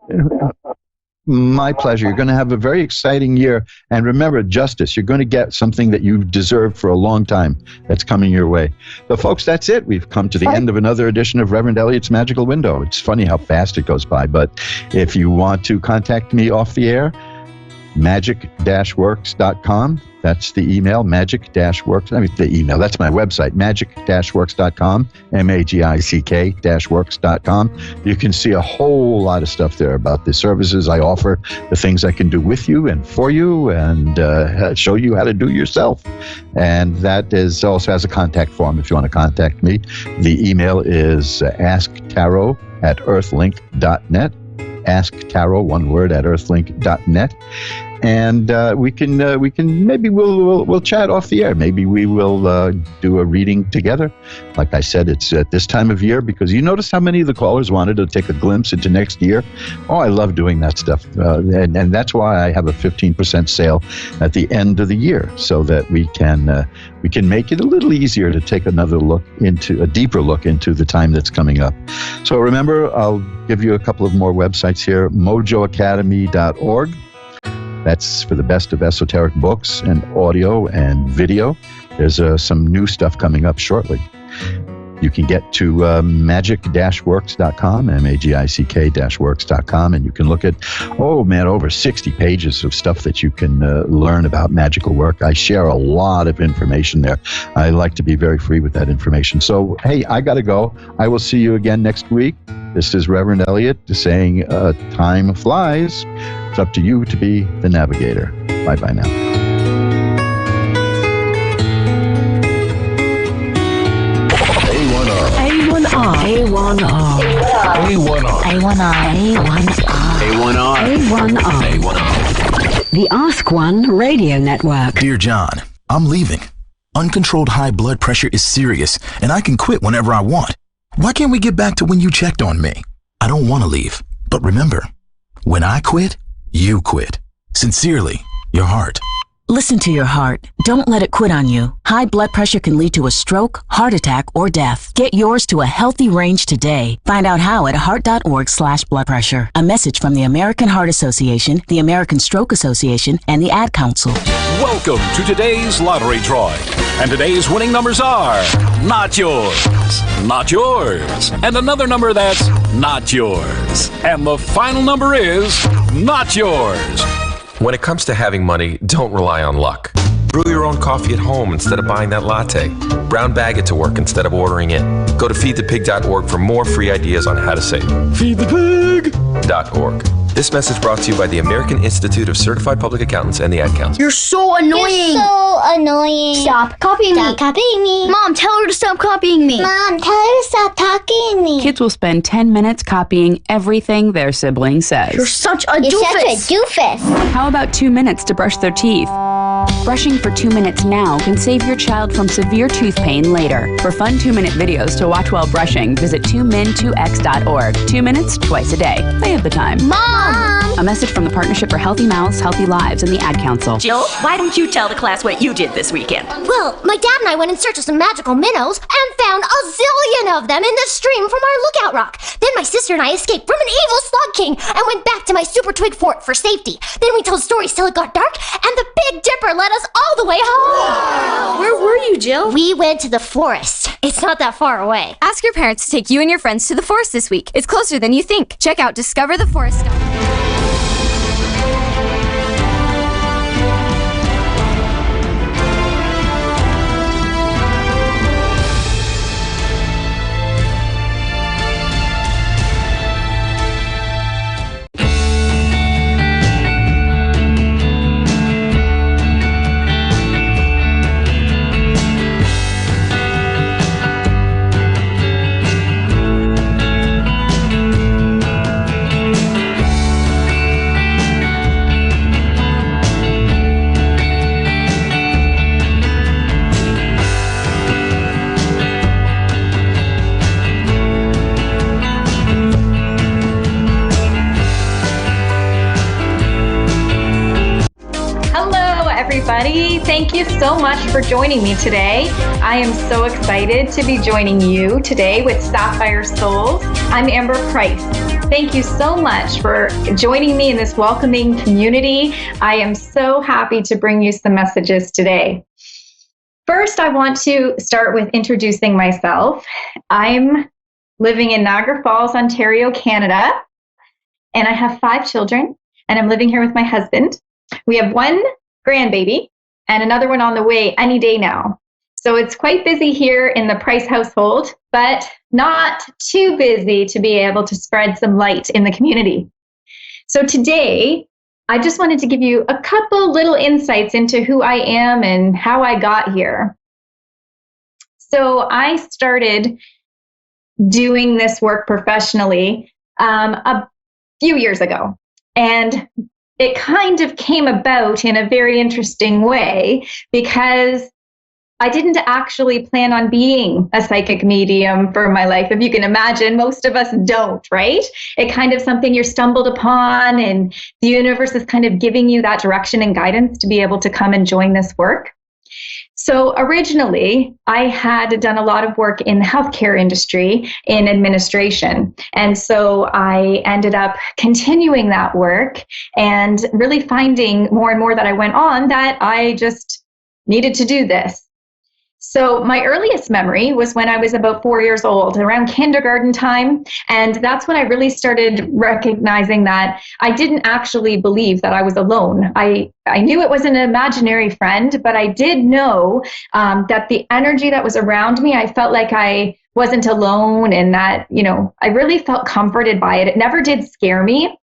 My pleasure. You're going to have a very exciting year. And remember, justice. You're going to get something that you've deserved for a long time that's coming your way. So, folks, that's it. We've come to the end of another edition of Reverend Elliot's Magical Window. It's funny how fast it goes by. But if you want to contact me off the air, magic-works.com. That's the email, magic-works. The email, that's my website, magic-works.com, magic-works.com. You can see a whole lot of stuff there about the services I offer, the things I can do with you and for you, and show you how to do yourself. And that is also has a contact form if you want to contact me. The email is asktarot@earthlink.net. Ask Tarot, one word, at earthlink.net. And we can maybe we'll chat off the air. Maybe we will do a reading together. Like I said, it's at this time of year, because you notice how many of the callers wanted to take a glimpse into next year. Oh, I love doing that stuff, and that's why I have a 15% sale at the end of the year, so that we can make it a little easier to take a deeper look into the time that's coming up. So remember, I'll give you a couple of more websites here: mojoacademy.org. That's for the best of esoteric books and audio and video. There's some new stuff coming up shortly. You can get to magic-works.com, magic-works.com, and you can look at, over 60 pages of stuff that you can learn about magical work. I share a lot of information there. I like to be very free with that information. So, hey, I got to go. I will see you again next week. This is Reverend Elliot saying, time flies. It's up to you to be the navigator. Bye-bye now. The Ask One Radio Network. Dear John, I'm leaving. Uncontrolled high blood pressure is serious, and I can quit whenever I want. Why can't we get back to when you checked on me? I don't want to leave, but remember, when I quit, you quit. Sincerely, your heart. Listen to your heart. Don't let it quit on you. High blood pressure can lead to a stroke, heart attack, or death. Get yours to a healthy range today. Find out how at heart.org/blood pressure. A message from the American Heart Association, the American Stroke Association, and the Ad Council. Welcome to today's lottery drawing. And today's winning numbers are not yours, not yours, and another number that's not yours. And the final number is not yours. When it comes to having money, don't rely on luck. Brew your own coffee at home instead of buying that latte. Brown bag it to work instead of ordering it. Go to feedthepig.org for more free ideas on how to save. Feedthepig.org. This message brought to you by the American Institute of Certified Public Accountants and the Ad Council. You're so annoying. You're so annoying. Stop copying me. Stop copying me. Mom, tell her to stop copying me. Mom, tell her to stop talking to me. Kids will spend 10 minutes copying everything their sibling says. You're such a You're doofus. such a doofus. How about 2 minutes to brush their teeth? Brushing for 2 minutes now can save your child from severe tooth pain later. For fun 2-minute videos to watch while brushing, visit 2min2x.org. 2 minutes, twice a day. They have the time. Mom! A message from the Partnership for Healthy Mouths, Healthy Lives, and the Ad Council. Jill, why don't you tell the class what you did this weekend? Well, my dad and I went in search of some magical minnows and found a zillion of them in the stream from our lookout rock. Then my sister and I escaped from an evil slug king and went back to my super twig fort for safety. Then we told stories till it got dark, and the Big Dipper led us all the way home. Where were you, Jill? We went to the forest. It's not that far away. Ask your parents to take you and your friends to the forest this week. It's closer than you think. Check out discovertheforest.com. thank you so much for joining me today. I am so excited to be joining you today with Sapphire Souls. I'm Amber Price. Thank you so much for joining me in this welcoming community. I am so happy to bring you some messages today. First, I want to start with introducing myself. I'm living in Niagara Falls, Ontario, Canada, and I have 5 children, and I'm living here with my husband. We have 1 grandbaby and another one on the way any day now. So it's quite busy here in the Price household, but not too busy to be able to spread some light in the community. So today, I just wanted to give you a couple little insights into who I am and how I got here. So I started doing this work professionally a few years ago, and it kind of came about in a very interesting way because I didn't actually plan on being a psychic medium for my life. If you can imagine, most of us don't, right? It kind of something you're stumbled upon, and the universe is kind of giving you that direction and guidance to be able to come and join this work. So originally, I had done a lot of work in the healthcare industry in administration. And so I ended up continuing that work and really finding more and more that I went on that I just needed to do this. So my earliest memory was when I was about 4 years old, around kindergarten time. And that's when I really started recognizing that I didn't actually believe that I was alone. I knew it was an imaginary friend, but I did know that the energy that was around me, I felt like I wasn't alone, and that, I really felt comforted by it. It never did scare me.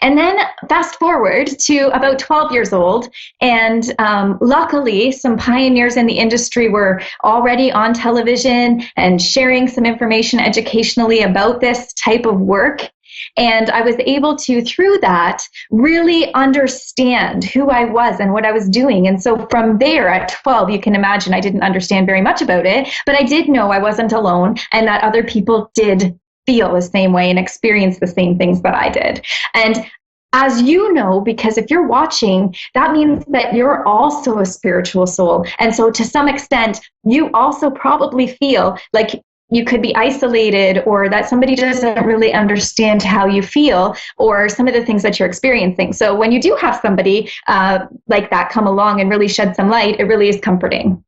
And then fast forward to about 12 years old, and luckily some pioneers in the industry were already on television and sharing some information educationally about this type of work. And I was able to, through that, really understand who I was and what I was doing. And so from there at 12, you can imagine I didn't understand very much about it, but I did know I wasn't alone and that other people did feel the same way and experience the same things that I did. And as you know, because if you're watching, that means that you're also a spiritual soul. And so to some extent, you also probably feel like you could be isolated, or that somebody doesn't really understand how you feel or some of the things that you're experiencing. So when you do have somebody like that come along and really shed some light, it really is comforting.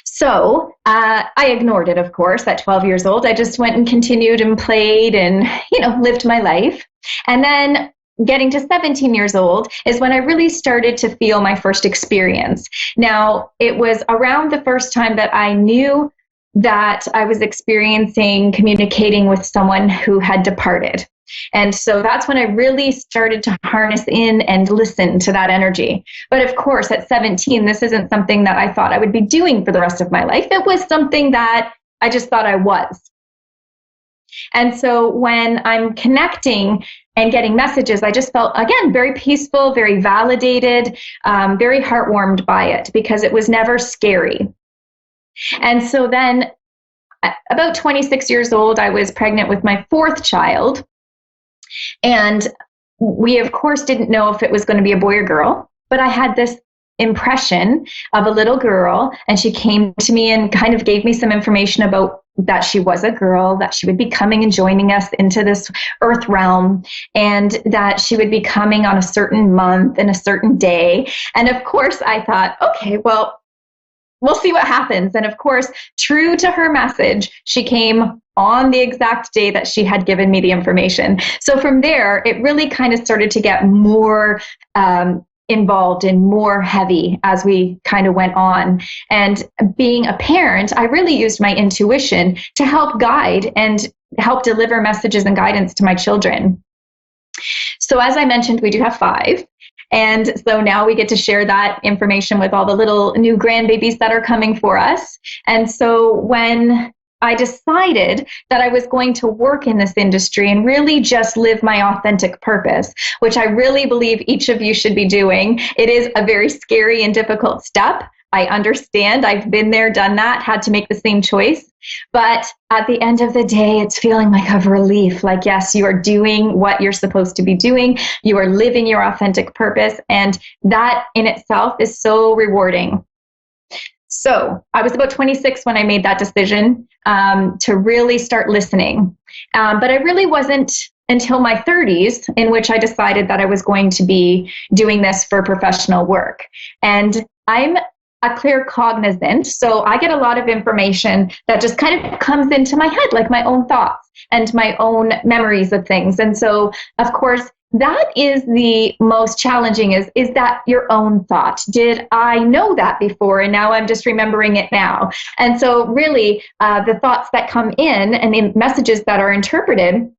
So I ignored it, of course, at 12 years old. I just went and continued and played and, lived my life. And then getting to 17 years old is when I really started to feel my first experience. Now, it was around the first time that I knew that I was communicating with someone who had departed. And so that's when I really started to harness in and listen to that energy. But of course, at 17, this isn't something that I thought I would be doing for the rest of my life. It was something that I just thought I was. And so when I'm connecting and getting messages, I just felt, again, very peaceful, very validated, very heartwarmed by it because it was never scary. And so then about 26 years old, I was pregnant with my 4th child. And we, of course, didn't know if it was going to be a boy or girl, but I had this impression of a little girl, and she came to me and kind of gave me some information about that she was a girl, that she would be coming and joining us into this earth realm, and that she would be coming on a certain month and a certain day. And of course, I thought, okay, well, we'll see what happens. And of course, true to her message, she came on the exact day that she had given me the information. So from there, it really kind of started to get more involved and more heavy as we kind of went on. And being a parent, I really used my intuition to help guide and help deliver messages and guidance to my children. So as I mentioned, we do have 5. And so now we get to share that information with all the little new grandbabies that are coming for us. And so when I decided that I was going to work in this industry and really just live my authentic purpose, which I really believe each of you should be doing. It is a very scary and difficult step. I understand. I've been there, done that, had to make the same choice. But at the end of the day, it's feeling like a relief. Like, yes, you are doing what you're supposed to be doing. You are living your authentic purpose. And that in itself is so rewarding. So I was about 26 when I made that decision to really start listening. But I really wasn't until my 30s in which I decided that I was going to be doing this for professional work. And I'm a clear cognizant, so I get a lot of information that just kind of comes into my head, like my own thoughts and my own memories of things. And so, of course, that is the most challenging is that your own thought? Did I know that before and now I'm just remembering it now? And so really the thoughts that come in and the messages that are interpreted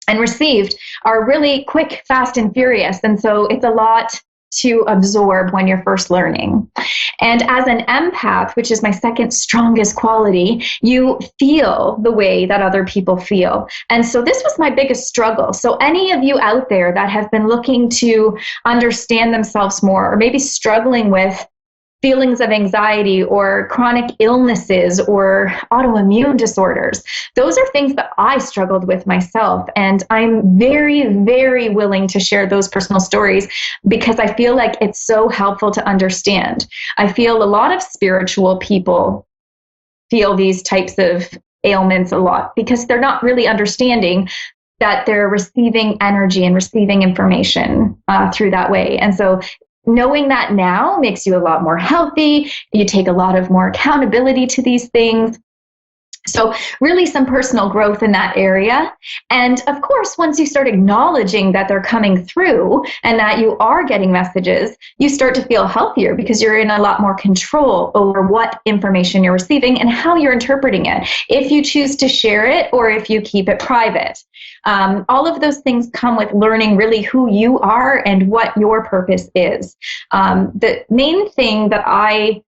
and received are really quick, fast, and furious. And so it's a lot to absorb when you're first learning. And as an empath, which is my second strongest quality, you feel the way that other people feel. And so this was my biggest struggle. So any of you out there that have been looking to understand themselves more, or maybe struggling with feelings of anxiety or chronic illnesses or autoimmune disorders, those are things that I struggled with myself. And I'm very, very willing to share those personal stories because I feel like it's so helpful to understand. I feel a lot of spiritual people feel these types of ailments a lot because they're not really understanding that they're receiving energy and receiving information through that way. And so knowing that now makes you a lot more healthy. You take a lot of more accountability to these things. So really some personal growth in that area. And of course, once you start acknowledging that they're coming through and that you are getting messages, you start to feel healthier because you're in a lot more control over what information you're receiving and how you're interpreting it, if you choose to share it or if you keep it private. All of those things come with learning really who you are and what your purpose is. The main thing that I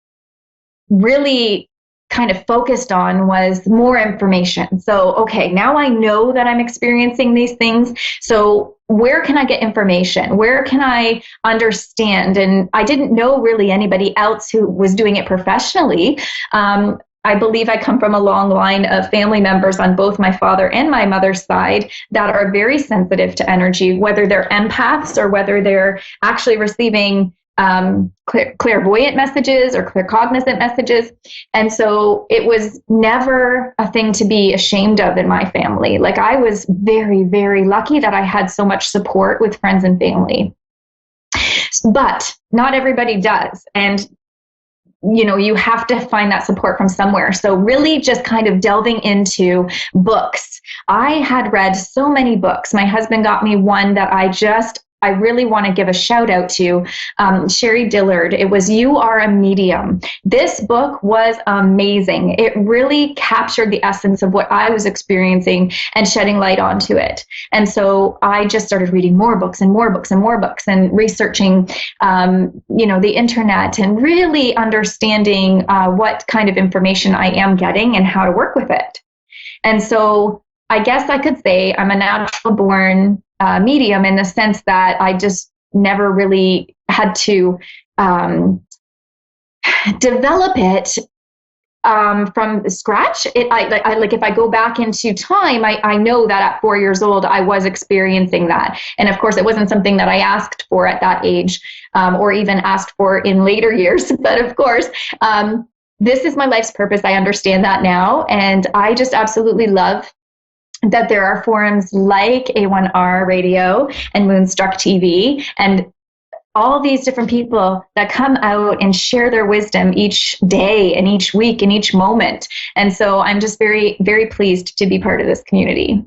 really kind of focused on was more information. So, okay, now I know that I'm experiencing these things. So where can I get information? Where can I understand? And I didn't know really anybody else who was doing it professionally. I believe I come from a long line of family members on both my father and my mother's side that are very sensitive to energy, whether they're empaths or whether they're actually receiving clairvoyant messages or claircognizant messages. And so it was never a thing to be ashamed of in my family. Like I was very, very lucky that I had so much support with friends and family. But not everybody does. And you know, you have to find that support from somewhere. So really just kind of delving into books. I had read so many books. My husband got me one that I really want to give a shout out to, Sherry Dillard. It was You Are a Medium. This book was amazing. It really captured the essence of what I was experiencing and shedding light onto it. And so I just started reading more books and more books and more books and researching, the internet and really understanding what kind of information I am getting and how to work with it. And so I guess I could say I'm a natural born medium in the sense that I just never really had to develop it from scratch. If I go back into time, I know that at 4 years old, I was experiencing that. And of course, it wasn't something that I asked for at that age or even asked for in later years. But of course, this is my life's purpose. I understand that now. And I just absolutely love that there are forums like A1R Radio and Moonstruck TV and all these different people that come out and share their wisdom each day and each week and each moment. And so I'm just very, very pleased to be part of this community.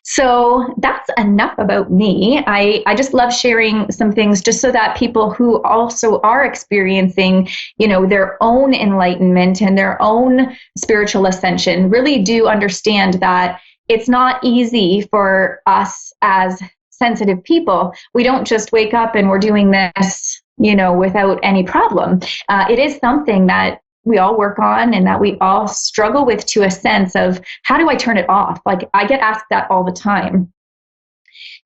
So that's enough about me. I just love sharing some things just so that people who also are experiencing, their own enlightenment and their own spiritual ascension really do understand that it's not easy for us as sensitive people. We don't just wake up and we're doing this, without any problem. It is something that we all work on and that we all struggle with to a sense of how do I turn it off? Like I get asked that all the time.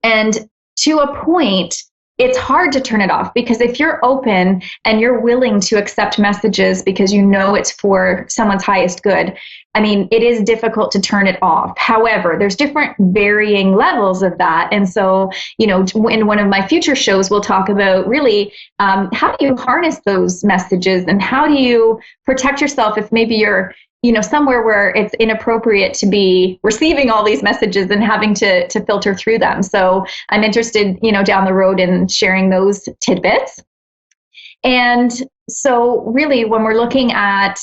And to a point, it's hard to turn it off, because if you're open and you're willing to accept messages because you know it's for someone's highest good, I mean, it is difficult to turn it off. However, there's different varying levels of that. And so, you know, in one of my future shows, we'll talk about really how do you harness those messages, and how do you protect yourself if maybe you're, you know, somewhere where it's inappropriate to be receiving all these messages and having to filter through them. So I'm interested, you know, down the road in sharing those tidbits. And so really, when we're looking at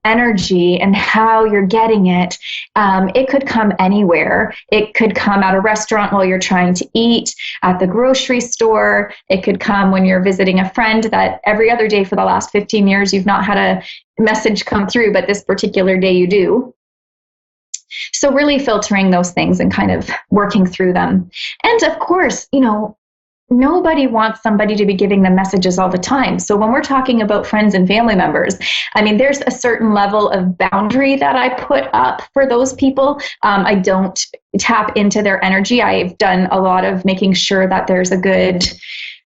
energy and how you're getting it, it could come anywhere. It could come at a restaurant while you're trying to eat, at the grocery store. It could come when you're visiting a friend that every other day for the last 15 years you've not had a message come through, but this particular day you do. So really filtering those things and kind of working through them. And of course, you know, nobody wants somebody to be giving them messages all the time. So when we're talking about friends and family members, I mean, there's a certain level of boundary that I put up for those people. I don't tap into their energy. I've done a lot of making sure that there's a good,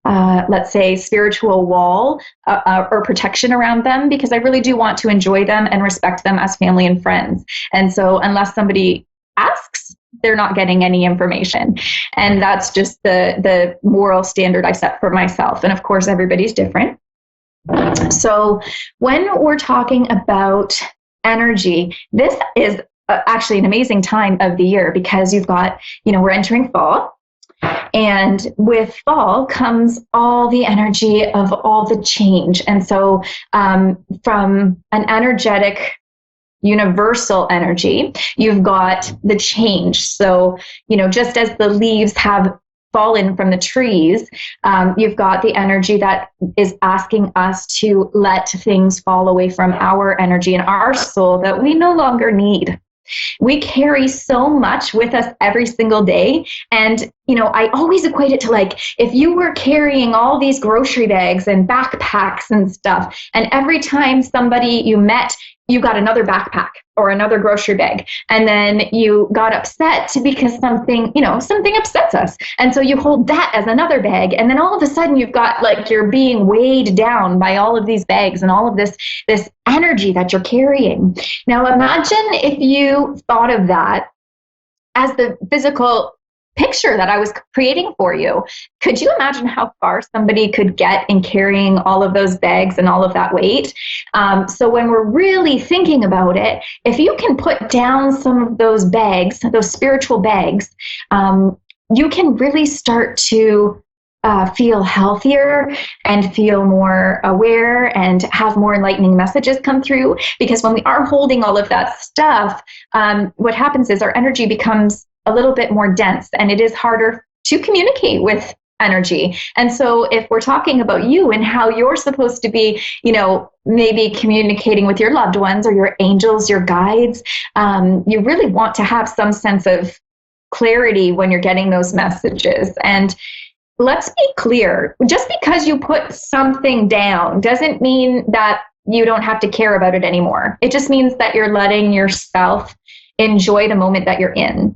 let's say, spiritual wall or protection around them, because I really do want to enjoy them and respect them as family and friends. And so unless somebody asks, they're not getting any information. And that's just the moral standard I set for myself. And of course, everybody's different. So when we're talking about energy, this is actually an amazing time of the year, because you've got, you know, we're entering fall. And with fall comes all the energy of all the change. And so from an energetic universal energy, you've got the change. So, you know, just as the leaves have fallen from the trees, you've got the energy that is asking us to let things fall away from our energy and our soul that we no longer need. We carry so much with us every single day. And, you know, I always equate it to like, if you were carrying all these grocery bags and backpacks and stuff, and every time somebody you met, you got another backpack or another grocery bag, and then you got upset because something upsets us. And so you hold that as another bag. And then all of a sudden you've got like, you're being weighed down by all of these bags and all of this energy that you're carrying. Now imagine if you thought of that as the physical picture that I was creating for you. Could you imagine how far somebody could get in carrying all of those bags and all of that weight? So when we're really thinking about it, if you can put down some of those bags, those spiritual bags, you can really start to feel healthier and feel more aware and have more enlightening messages come through. Because when we are holding all of that stuff, what happens is our energy becomes a little bit more dense, and it is harder to communicate with energy. And so if we're talking about you and how you're supposed to be, you know, maybe communicating with your loved ones or your angels, your guides, you really want to have some sense of clarity when you're getting those messages. And let's be clear, just because you put something down doesn't mean that you don't have to care about it anymore. It just means that you're letting yourself enjoy the moment that you're in.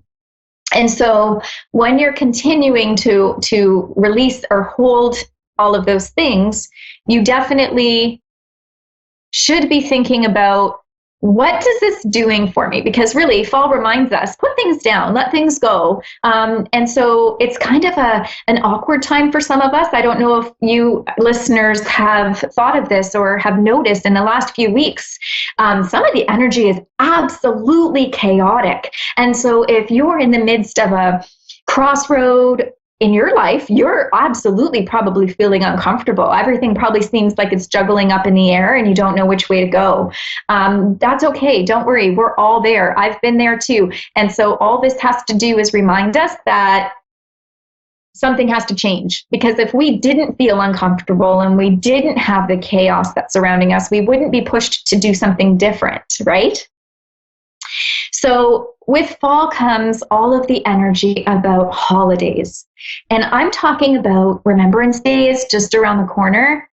And so when you're continuing to release or hold all of those things, you definitely should be thinking about, what is this doing for me? Because really, fall reminds us, put things down, let things go. And so it's kind of an awkward time for some of us. I don't know if you listeners have thought of this or have noticed in the last few weeks, some of the energy is absolutely chaotic. And so if you're in the midst of a crossroad in your life, you're absolutely probably feeling uncomfortable. Everything probably seems like it's juggling up in the air and you don't know which way to go. That's okay. Don't worry. We're all there. I've been there too. And so all this has to do is remind us that something has to change. Because if we didn't feel uncomfortable and we didn't have the chaos that's surrounding us, we wouldn't be pushed to do something different, right? So with fall comes all of the energy about holidays. And I'm talking about Remembrance Day is just around the corner.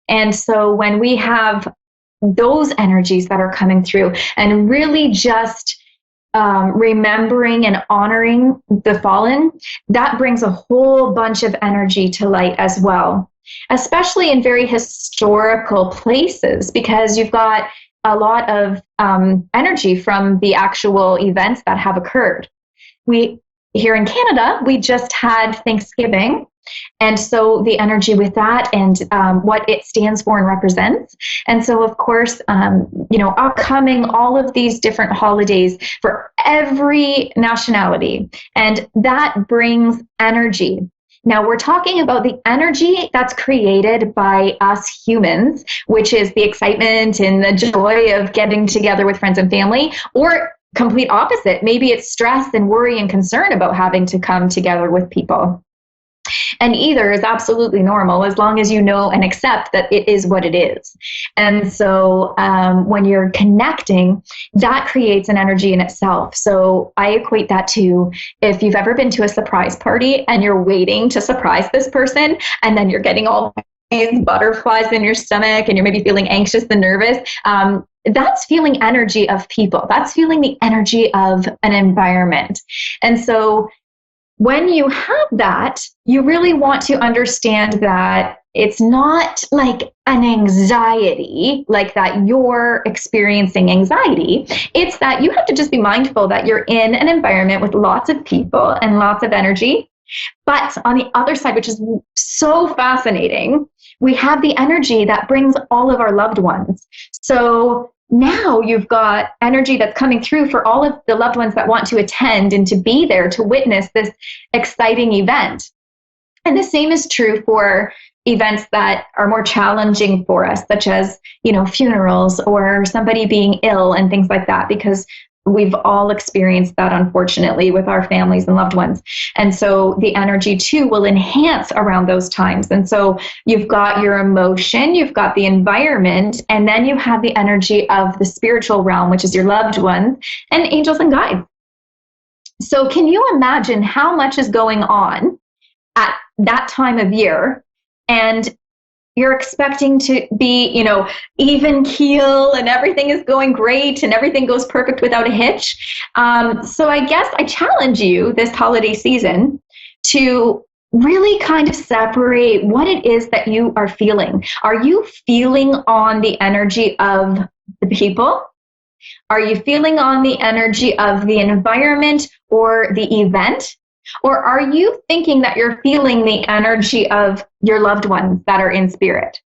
And so when we have those energies that are coming through and really just remembering and honoring the fallen, that brings a whole bunch of energy to light as well, especially in very historical places, because you've got a lot of energy from the actual events that have occurred. Here in Canada, we just had Thanksgiving. And so the energy with that and what it stands for and represents. And so, of course, upcoming all of these different holidays for every nationality. And that brings energy. Now, we're talking about the energy that's created by us humans, which is the excitement and the joy of getting together with friends and family, or complete opposite. Maybe it's stress and worry and concern about having to come together with people. And either is absolutely normal as long as you know and accept that it is what it is. And so when you're connecting, that creates an energy in itself. So I equate that to if you've ever been to a surprise party and you're waiting to surprise this person, and then you're getting all these butterflies in your stomach and you're maybe feeling anxious and nervous. That's feeling energy of people. That's feeling the energy of an environment. And so when you have that, you really want to understand that it's not like an anxiety, like that you're experiencing anxiety. It's that you have to just be mindful that you're in an environment with lots of people and lots of energy. But on the other side, which is so fascinating, we have the energy that brings all of our loved ones. So now you've got energy that's coming through for all of the loved ones that want to attend and to be there to witness this exciting event. And the same is true for events that are more challenging for us, such as, funerals or somebody being ill and things like that, because we've all experienced that, unfortunately, with our families and loved ones. And so the energy too will enhance around those times. And so you've got your emotion, you've got the environment, and then you have the energy of the spiritual realm, which is your loved ones and angels and guides. So can you imagine how much is going on at that time of year? And you're expecting to be, even keel and everything is going great and everything goes perfect without a hitch. So I guess I challenge you this holiday season to really kind of separate what it is that you are feeling. Are you feeling on the energy of the people? Are you feeling on the energy of the environment or the event? Or are you thinking that you're feeling the energy of your loved ones that are in spirit?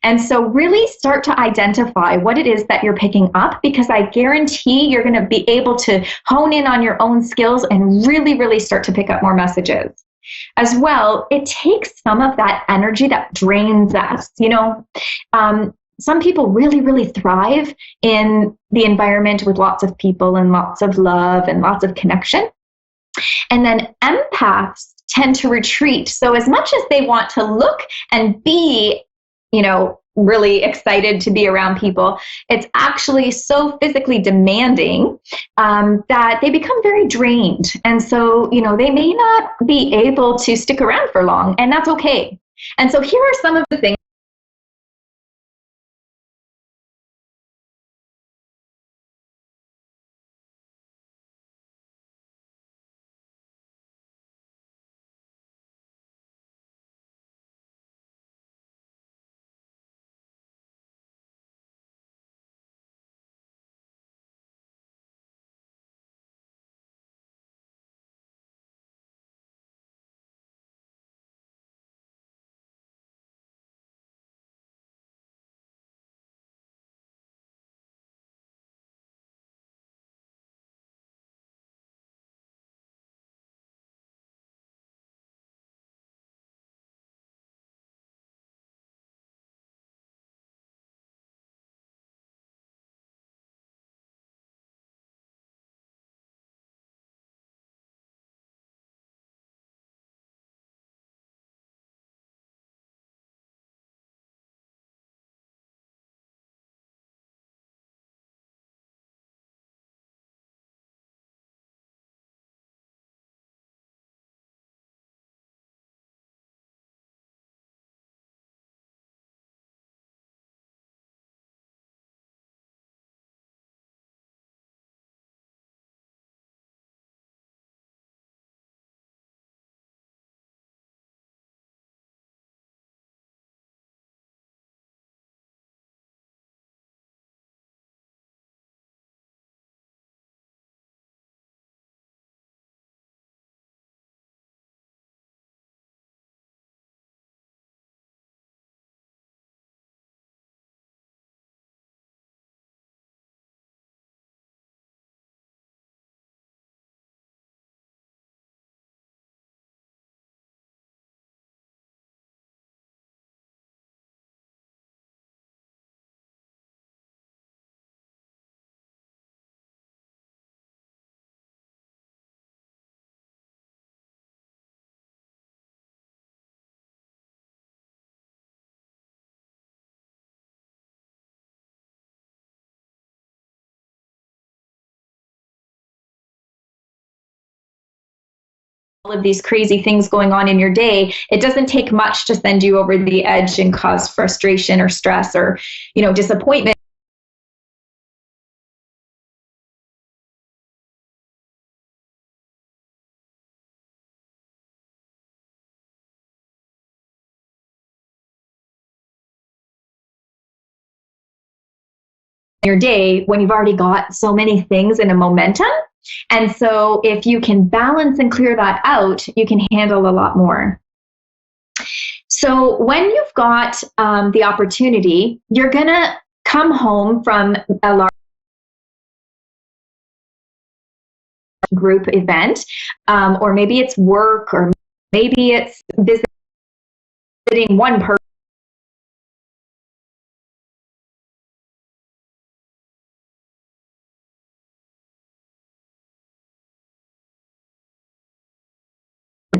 And so really start to identify what it is that you're picking up, because I guarantee you're going to be able to hone in on your own skills and really, really start to pick up more messages. As well, it takes some of that energy that drains us. Some people really, really thrive in the environment with lots of people and lots of love and lots of connection. And then empaths tend to retreat. So as much as they want to look and be, really excited to be around people, it's actually so physically demanding that they become very drained. And so, they may not be able to stick around for long, and that's okay. And so here are some of the things all of these crazy things going on in your day, it doesn't take much to send you over the edge and cause frustration or stress or, disappointment. Your day when you've already got so many things in a momentum. And so if you can balance and clear that out, you can handle a lot more. So when you've got the opportunity, you're going to come home from a large group event, or maybe it's work, or maybe it's visiting one person.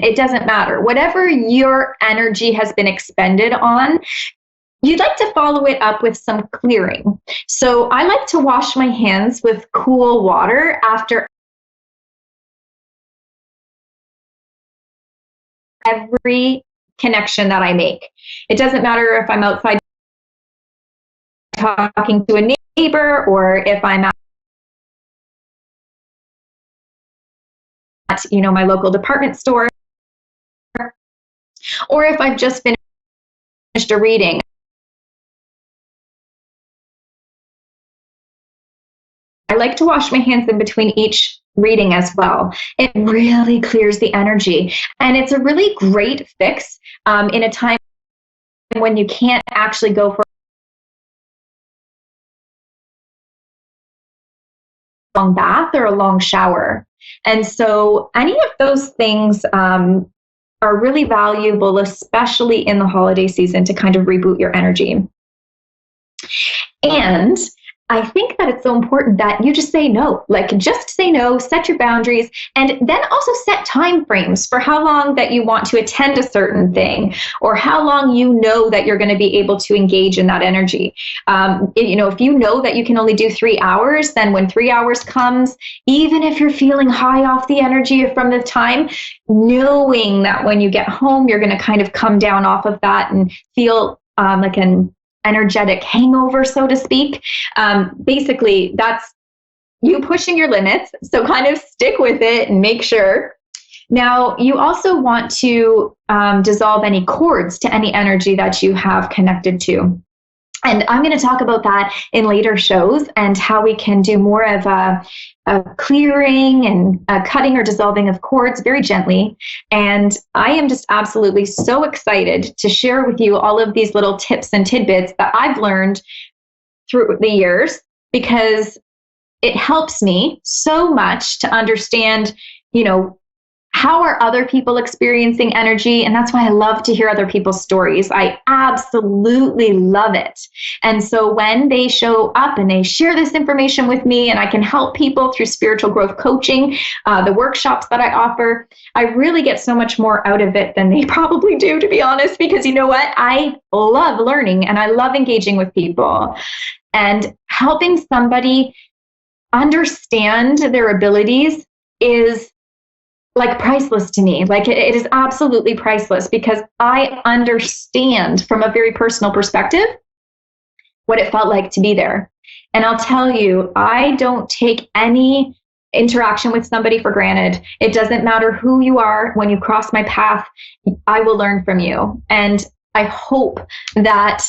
It doesn't matter. Whatever your energy has been expended on, you'd like to follow it up with some clearing. So I like to wash my hands with cool water after every connection that I make. It doesn't matter if I'm outside talking to a neighbor, or if I'm at my local department store, or if I've just finished a reading. I like to wash my hands in between each reading as well. It really clears the energy, and it's a really great fix in a time when you can't actually go for a long bath or a long shower. And so any of those things are really valuable, especially in the holiday season, to kind of reboot your energy. And I think that it's so important that you just say no, just say no, set your boundaries, and then also set time frames for how long that you want to attend a certain thing, or how long that you're going to be able to engage in that energy. If you know that you can only do 3 hours, then when 3 hours comes, even if you're feeling high off the energy from the time, knowing that when you get home, you're going to kind of come down off of that and feel like an energetic hangover, so to speak. Basically, that's you pushing your limits. So kind of stick with it and make sure. Now, you also want to dissolve any cords to any energy that you have connected to. And I'm going to talk about that in later shows, and how we can do more of a clearing and a cutting or dissolving of cords very gently. And I am just absolutely so excited to share with you all of these little tips and tidbits that I've learned through the years, because it helps me so much to understand, how are other people experiencing energy? And that's why I love to hear other people's stories. I absolutely love it. And so when they show up and they share this information with me, and I can help people through spiritual growth coaching, the workshops that I offer, I really get so much more out of it than they probably do, to be honest, because you know what? I love learning and I love engaging with people, and helping somebody understand their abilities is priceless to me. It is absolutely priceless, because I understand from a very personal perspective what it felt like to be there. And I'll tell you, I don't take any interaction with somebody for granted. It doesn't matter who you are. When you cross my path, I will learn from you. And I hope that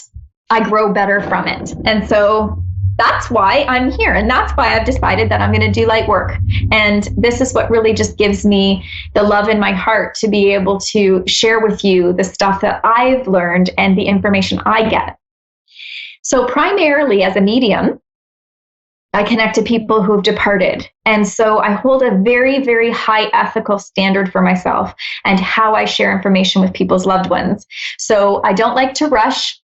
I grow better from it. And so that's why I'm here. And that's why I've decided that I'm going to do light work. And this is what really just gives me the love in my heart to be able to share with you the stuff that I've learned and the information I get. So primarily as a medium, I connect to people who have departed. And so I hold a very, very high ethical standard for myself and how I share information with people's loved ones. So I don't like to rush.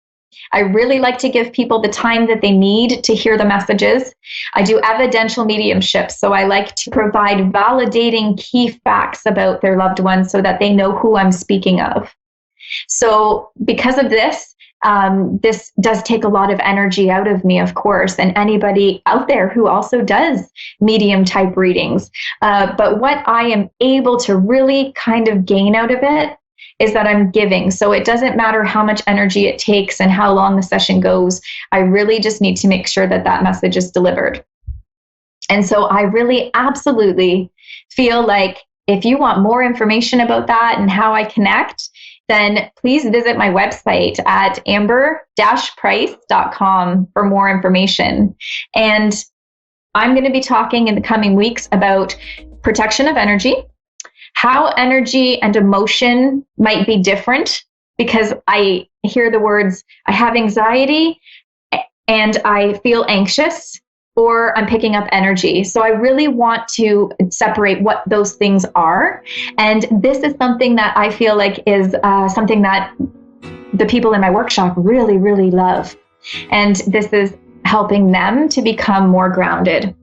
I really like to give people the time that they need to hear the messages. I do evidential mediumship, so I like to provide validating key facts about their loved ones so that they know who I'm speaking of. So because of this, this does take a lot of energy out of me, of course, and anybody out there who also does medium type readings. But what I am able to really kind of gain out of it is that I'm giving. So it doesn't matter how much energy it takes and how long the session goes. I really just need to make sure that that message is delivered. And so I really absolutely feel like if you want more information about that and how I connect, then please visit my website at amber-price.com for more information. And I'm going to be talking in the coming weeks about protection of energy, how energy and emotion might be different, because I hear the words, I have anxiety and I feel anxious, or I'm picking up energy. So I really want to separate what those things are. And this is something that I feel like is something that the people in my workshop really, really love. And this is helping them to become more grounded.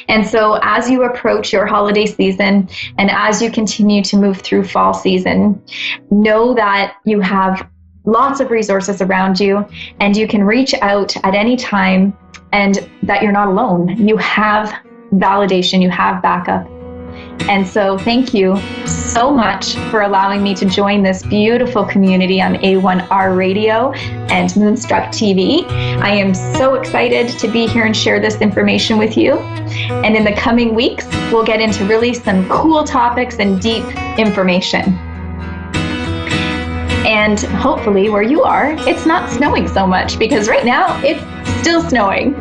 And so as you approach your holiday season and as you continue to move through fall season, know that you have lots of resources around you and you can reach out at any time, and that you're not alone. You have validation, you have backup. And so thank you so much for allowing me to join this beautiful community on A1R Radio and Moonstruck TV. I am so excited to be here and share this information with you. And in the coming weeks, we'll get into really some cool topics and deep information. And hopefully where you are, it's not snowing so much, because right now it's still snowing.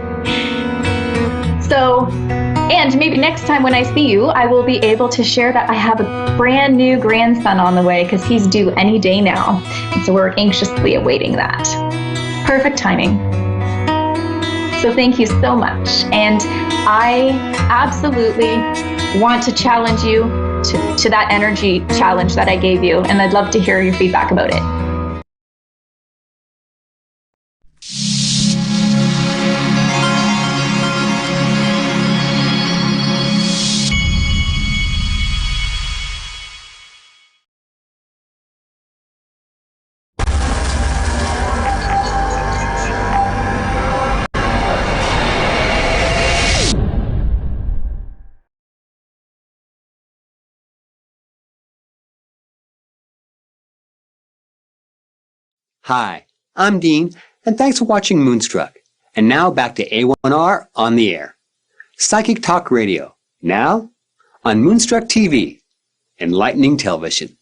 So, and maybe next time when I see you, I will be able to share that I have a brand new grandson on the way, because he's due any day now. And so we're anxiously awaiting that. Perfect timing. So thank you so much. And I absolutely want to challenge you to that energy challenge that I gave you. And I'd love to hear your feedback about it. Hi, I'm Dean, and thanks for watching Moonstruck. And now back to A1R on the air. Psychic Talk Radio, now on Moonstruck TV, enlightening television.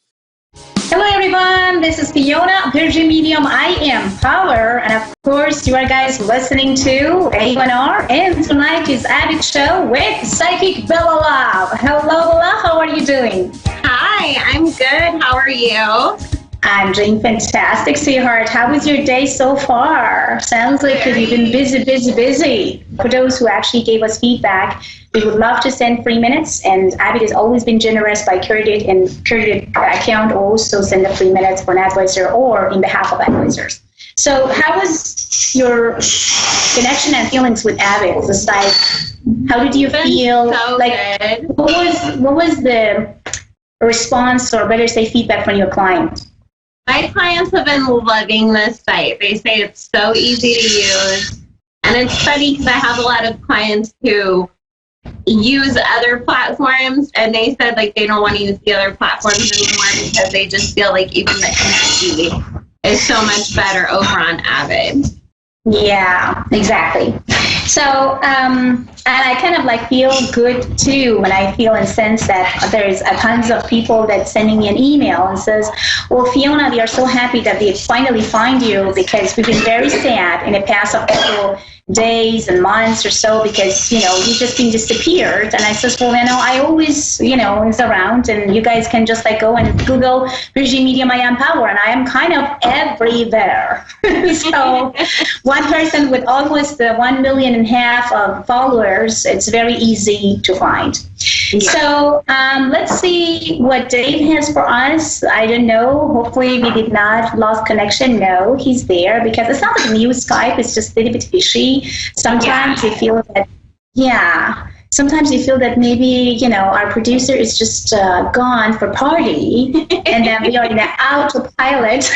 Hello everyone, this is Fiona, Virgin Medium I Am Power, and of course you are guys listening to A1R, and tonight is Abby's show with Psychic Bella Love. Hello Bella, how are you doing? Hi, I'm good, how are you? I'm doing fantastic, sweetheart. How was your day so far? Sounds like you've been busy. For those who actually gave us feedback, we would love to send 3 minutes, and Abby has always been generous by credit and credit account also send the 3 minutes for an advisor or in behalf of advisors. So how was your connection and feelings with Abby? It's like, how did you feel? So like, good. What was the response, or better say feedback from your client? My clients have been loving this site. They say it's so easy to use. And it's funny because I have a lot of clients who use other platforms, and they said like they don't want to use the other platforms anymore because they just feel like even the energy is so much better over on Avid. Yeah, exactly. So, and I kind of like feel good too when I feel and sense that there's tons of people that sending me an email and says, well, Fiona, we are so happy that we finally find you, because we've been very sad in the past couple days and months or so, because, you just been disappeared. And I says, well, I always, is around, and you guys can just like go and Google Virgin Medium I Am Power, and I am kind of everywhere. So one person with almost 1.5 million of followers, it's very easy to find. Yeah. So let's see what Dave has for us. I don't know. Hopefully we did not lost connection. No, he's there, because it's not like new Skype. It's just a little bit fishy. Sometimes we feel that, sometimes you feel that maybe, our producer is just gone for party, and then we are in the autopilot.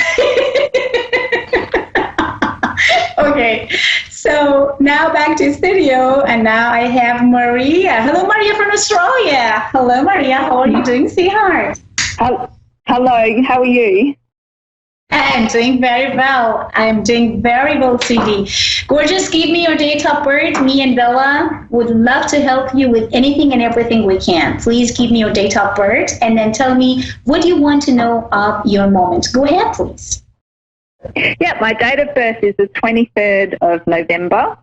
Okay, so now back to studio, and now I have Maria. Hello, Maria from Australia. Hello, Maria. How are you doing, sweetheart? Hello, how are you? I'm doing very well. I'm doing very well, sweetie. Gorgeous, give me your date of birth. Me and Bella would love to help you with anything and everything we can. Please give me your date of birth and then tell me what you want to know of your moment. Go ahead, please. Yeah, my date of birth is the 23rd of November.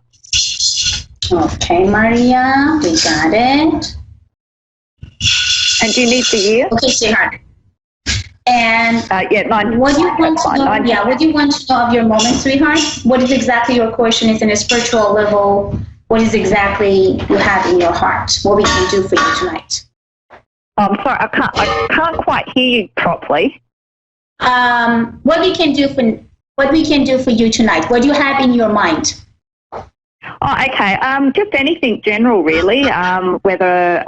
Okay, Maria, we got it. And do you need the year? Okay, sweetheart. And yeah, what do you want to know? Yeah, what do you want to know of your moment, sweetheart? What is exactly your question? Is in a spiritual level. What is exactly you have in your heart? What we can do for you tonight? I'm sorry, I can't quite hear you properly. What we can do for you tonight? What do you have in your mind? Oh, okay. Just anything general, really. Whether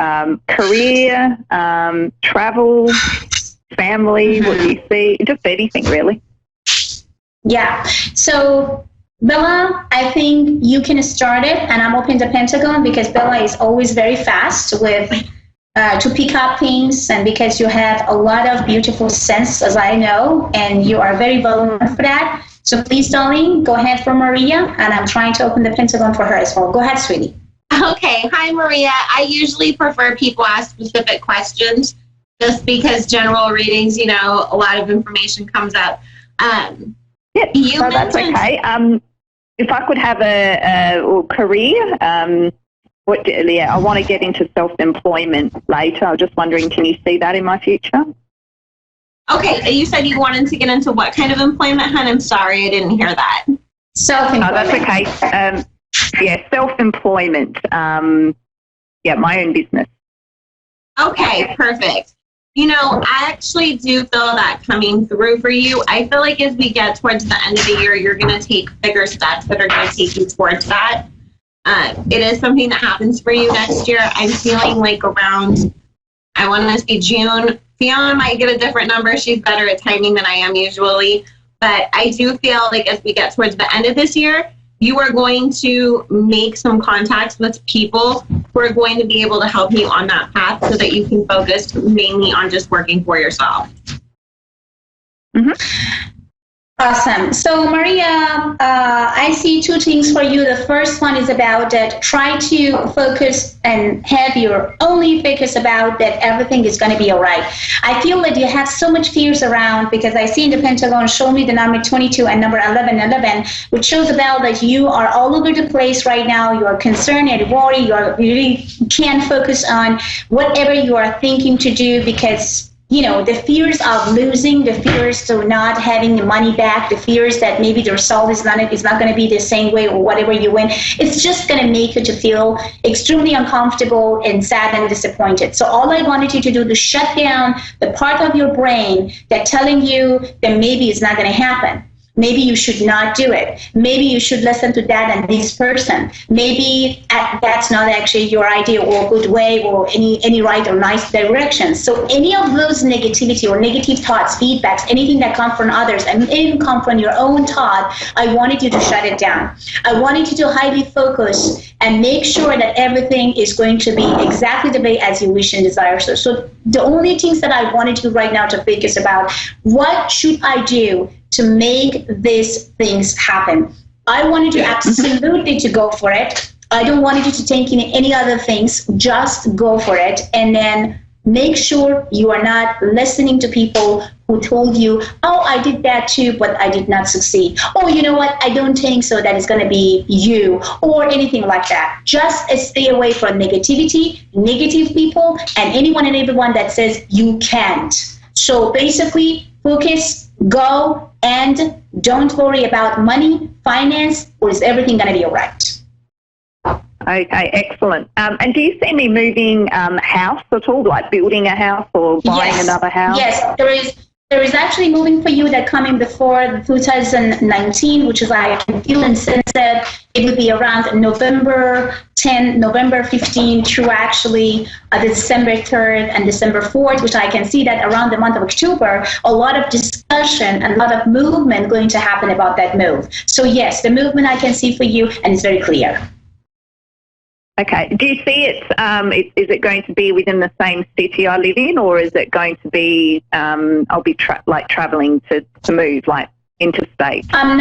career, travel, family, what do you see? Just anything, really. Yeah. So, Bella, I think you can start it, and I'm open to Pentagon because Bella is always very fast with to pick up things, and because you have a lot of beautiful sense, as I know, and you are very well known for that. So please, darling, go ahead for Maria, and I'm trying to open the Pentagon for her as well. Go ahead, sweetie. Okay. Hi, Maria. I usually prefer people ask specific questions just because general readings, a lot of information comes up. Yeah, that's okay. If I could have a career, I want to get into self-employment later. I was just wondering, can you see that in my future? Okay, you said you wanted to get into what kind of employment, hon? I'm sorry, I didn't hear that. Self-employment. Oh, that's okay. Yeah, self-employment. Yeah, my own business. Okay, perfect. I actually do feel that coming through for you. I feel like as we get towards the end of the year, you're going to take bigger steps that are going to take you towards that. It is something that happens for you next year. I'm feeling like around, I want to say June. Fiona might get a different number. She's better at timing than I am usually. But I do feel like as we get towards the end of this year, you are going to make some contacts with people who are going to be able to help you on that path so that you can focus mainly on just working for yourself. Mm-hmm. Awesome. So, Maria, I see two things for you. The first one is about that try to focus and have your only focus about that everything is going to be all right. I feel that you have so much fears around because I see in the Pentagon, show me the number 22 and number 1111, which shows about that you are all over the place right now. You are concerned and worried. You really can't focus on whatever you are thinking to do because the fears of losing, the fears of not having the money back, the fears that maybe the result is not going to be the same way or whatever you win, it's just going to make you to feel extremely uncomfortable and sad and disappointed. So all I wanted you to do is shut down the part of your brain that's telling you that maybe it's not going to happen. Maybe you should not do it. Maybe you should listen to that and this person. Maybe that's not actually your idea or good way or any right or nice direction. So any of those negativity or negative thoughts, feedbacks, anything that come from others and even come from your own thought, I wanted you to shut it down. I wanted you to highly focus and make sure that everything is going to be exactly the way as you wish and desire. So the only things that I wanted you right now to focus about, what should I do to make these things happen? I wanted you absolutely to go for it. I don't want you to think in any other things. Just go for it. And then make sure you are not listening to people who told you, oh, I did that too, but I did not succeed. Oh, you know what? I don't think so that it's going to be you or anything like that. Just stay away from negativity, negative people, and anyone and everyone that says you can't. So basically, focus, go, and don't worry about money, finance, or is everything going to be all right? Okay, excellent. And do you see me moving house at all, like building a house or buying another house? Yes, there is actually moving for you that coming before 2019, which is I can feel and sense that it would be around November 10, November 15 through actually December 3rd and December 4th, which I can see that around the month of October, a lot of discussion and a lot of movement going to happen about that move. So yes, the movement I can see for you, and it's very clear. Okay. Do you see it? Is it going to be within the same city I live in, or is it going to be? I'll be traveling to move like interstate. I'm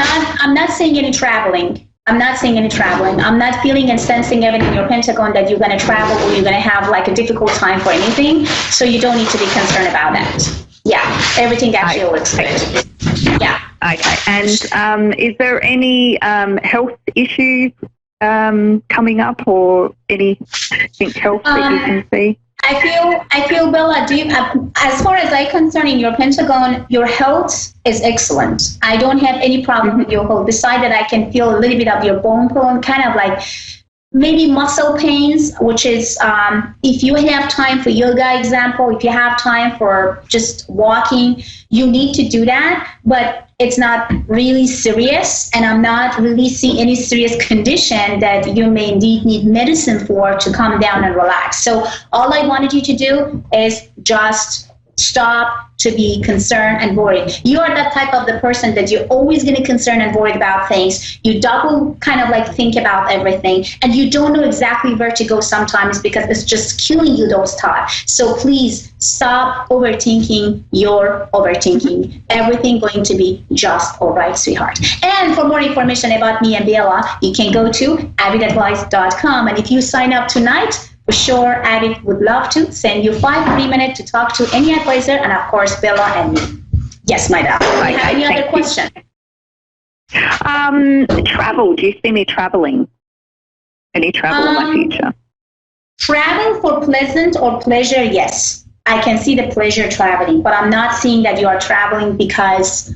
not seeing any traveling. I'm not seeing any traveling. I'm not feeling and sensing even in your pentagon that you're going to travel or you're going to have like a difficult time for anything. So you don't need to be concerned about that. Yeah, everything actually looks good. Yeah. Okay. And is there any health issues coming up, or anything health that you can see? I feel Bella, as far as I'm concerned, in your pentagon, your health is excellent. I don't have any problem with your health. Besides that, I can feel a little bit of your bone kind of like maybe muscle pains, which is if you have time for yoga, example, if you have time for just walking, you need to do that, but it's not really serious, and I'm not really seeing any serious condition that you may indeed need medicine for to calm down and relax. So all I wanted you to do is just stop to be concerned and worried. You are that type of the person that you're always going to concern and worried about things. You double kind of like think about everything, and you don't know exactly where to go sometimes because it's just killing you, those thoughts. So please stop overthinking your overthinking. Everything going to be just all right, sweetheart. And for more information about me and Bella, you can go to avidadvice.com. And if you sign up tonight, for sure, Avid would love to send you 5 free minutes to talk to any advisor, and of course, Bella and me. Yes, my darling. Okay, have any other question? Travel. Do you see me traveling? Any travel in my future? Travel for pleasant or pleasure, yes. I can see the pleasure traveling, but I'm not seeing that you are traveling because